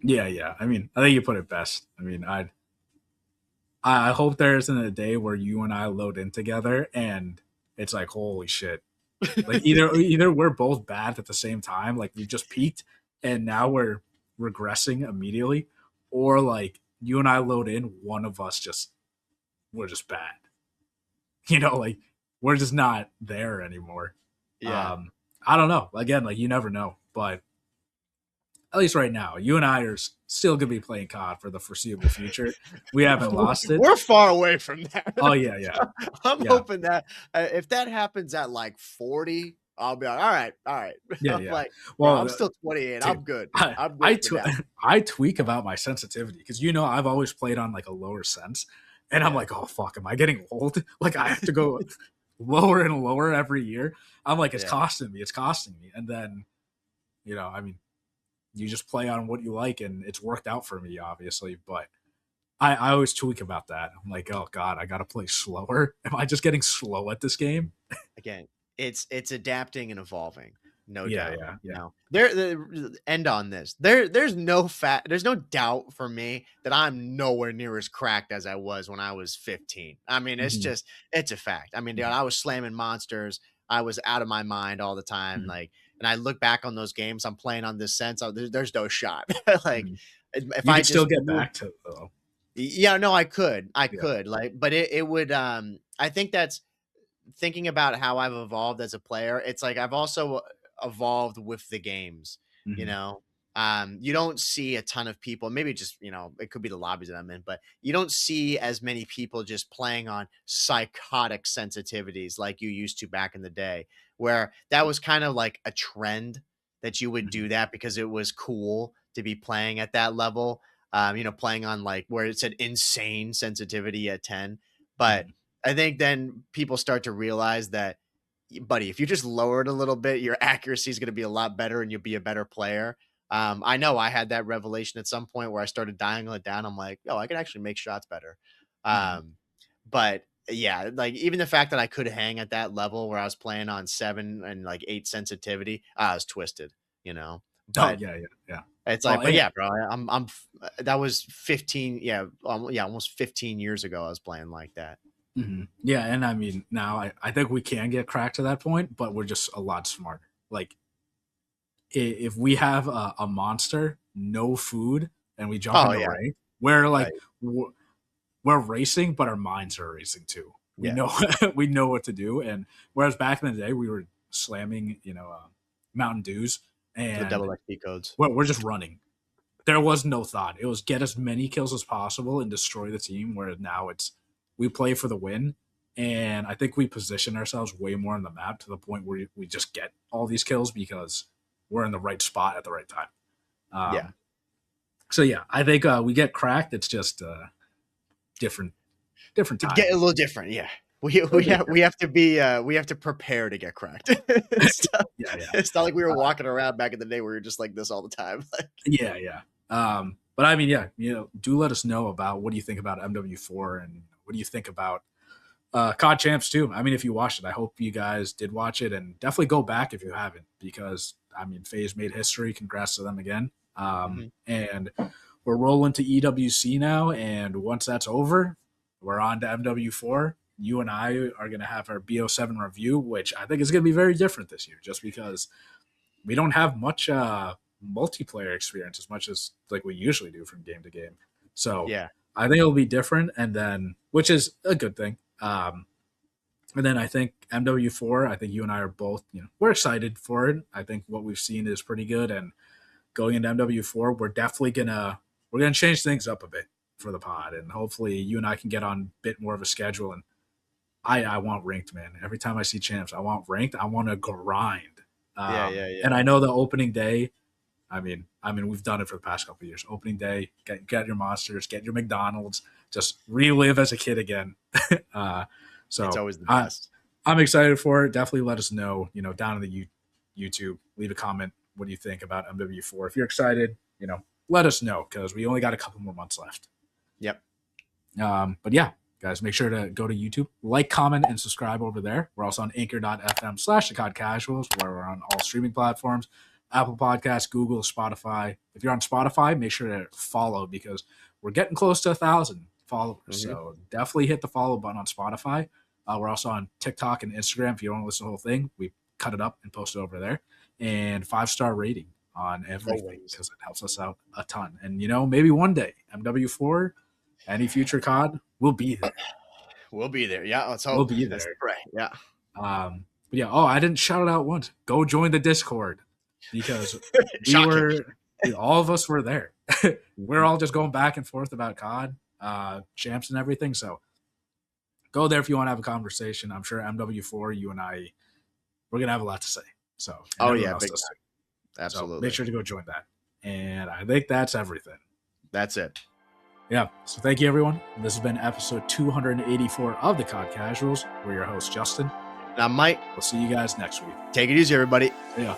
Yeah. Yeah. I mean, I think you put it best. I mean, I hope there isn't a day where you and I load in together and it's like, holy shit. Like either we're both bad at the same time, like we've just peaked and now we're regressing immediately, or like you and I load in, one of us just we're just bad. Like we're just not there anymore. Yeah. Um, I don't know. Again, like you never know, but at least right now, you and I are still gonna be playing COD for the foreseeable future. We haven't lost it. We're far away from Oh that. yeah, yeah, I'm yeah, hoping that if that happens at like 40, I'll be like, all right, all right. yeah, I'm yeah. like, bro, I'm Well, still 28. dude, I'm good. I I'm good I, for tw- now. I tweak about my sensitivity because I've always played on like a lower sense, and I'm Yeah. like, oh fuck, am I getting old? Like I have to go lower and lower every year. I'm like, Yeah. it's costing me, and then I mean, you just play on what you like, and it's worked out for me, obviously, but I always tweak about that. I'm like, oh god, I gotta play slower. Am I just getting slow at this game? Again, it's adapting and evolving, no Yeah, doubt. yeah, You yeah. know, end on this. There's no doubt for me that I'm nowhere near as cracked as I was when I was 15. I mean, Mm-hmm, it's a fact. I mean, dude, mm-hmm, I was slamming monsters. I was out of my mind all the time. mm-hmm, Like, and I look back on those games I'm playing on this sense. There's no shot. Like, mm-hmm. if You I could still just get moved. back to it, though. Yeah, no, I Yeah. could like, but it would. I think that's thinking about how I've evolved as a player. It's like I've also evolved with the games, you Mm-hmm, know. You don't see a ton of people, maybe just, it could be the lobbies that I'm in, but you don't see as many people just playing on psychotic sensitivities like you used to back in the day, where that was kind of like a trend that you would mm-hmm, do that because it was cool to be playing at that level. Playing on like where it said insane sensitivity at 10. But mm-hmm. I think then people start to realize that, buddy, if you just lower it a little bit, your accuracy is going to be a lot better and you'll be a better player. I know I had that revelation at some point where I started dialing it down. I'm like, oh, I can actually make shots better. Mm-hmm. Um, but yeah, like even the fact that I could hang at that level where I was playing on 7 and like 8 sensitivity, I was twisted, you know. Oh But yeah, yeah, yeah. it's Well, like, but yeah, bro, that was 15, yeah, almost 15 years ago. I was playing like that. yeah, and I mean, now I think we can get cracked to that point, but we're just a lot smarter. Like, if we have a monster, no food, and we jump Oh into yeah, rank, we're right, like we're racing, but our minds are racing too. We yeah. know we know what to do. And whereas back in the day, we were slamming, Mountain Dews, For the and double XP codes. we're just running. There was no thought. It was get as many kills as possible and destroy the team. Where now it's we play for the win, and I think we position ourselves way more on the map to the point where we just get all these kills because we're in the right spot at the right time. Yeah. So yeah, I think we get cracked. It's just different different To get a time. little different, yeah. We A we bit have we have to be we have to prepare to get cracked. different. it's, not, Yeah, yeah, it's not like we were walking around back in the day where we were just like this all the time. Like, yeah, yeah. But I mean, yeah, do let us know about what do you think about MW4 and what do you think about COD Champs too. I mean, if you watched it, I hope you guys did watch it, and definitely go back if you haven't, because I mean, FaZe made history. Congrats to them again. mhm. And we're rolling to EWC now, and once that's over, we're on to MW4. You and I are going to have our BO7 review, which I think is going to be very different this year, just because we don't have much multiplayer experience as much as like we usually do from game to game. So Yeah. I think it'll be different, and then which is a good thing. And then I think MW4. I think you and I are both, we're excited for it. I think what we've seen is pretty good, and going into MW4, we're gonna change things up a bit for the pod, and hopefully you and I can get on a bit more of a schedule. And I want ranked, man. Every time I see champs, I want ranked. I want to grind. Yeah, yeah, And yeah. I know the opening day. I mean, we've done it for the past couple of years. Opening day, get your monsters, get your McDonald's, just relive as a kid again. uh, It's so always the I, best. I'm excited for it. Definitely let us know. Down in the YouTube, leave a comment. What do you think about MW4? If you're excited, let us know, because we only got a couple more months left. Yep. But yeah, guys, make sure to go to YouTube, like, comment, and subscribe over there. We're also on anchor.fm/the COD Casuals, where we're on all streaming platforms, Apple Podcasts, Google, Spotify. If you're on Spotify, make sure to follow, because we're getting close to 1,000 followers. Hmm. So definitely hit the follow button on Spotify. We're also on TikTok and Instagram. If you don't want to listen to the whole thing, we cut it up and post it over there. And 5-star rating on everything, Always. because it helps us out a ton. And maybe one day MW4, any future COD, will be there. We'll be there. Yeah, let's We'll hope. be Let's there. pray. Yeah. But yeah. Oh, I didn't shout it out once. Go join the Discord, because Shocking. all of us were there. We're Mhm. all just going back and forth about COD, champs, and everything. So go there if you want to have a conversation. I'm sure MW4, you and I, we're gonna have a lot to say. So, and Oh everyone yeah, else big does time. too. So make Absolutely. sure to go join that. And I think that's everything. That's it. Yeah. So thank you, everyone. This has been episode 284 of the COD Casuals. We're your host, Justin. Now, Mike, We'll see you guys next week. take it easy, everybody. See ya.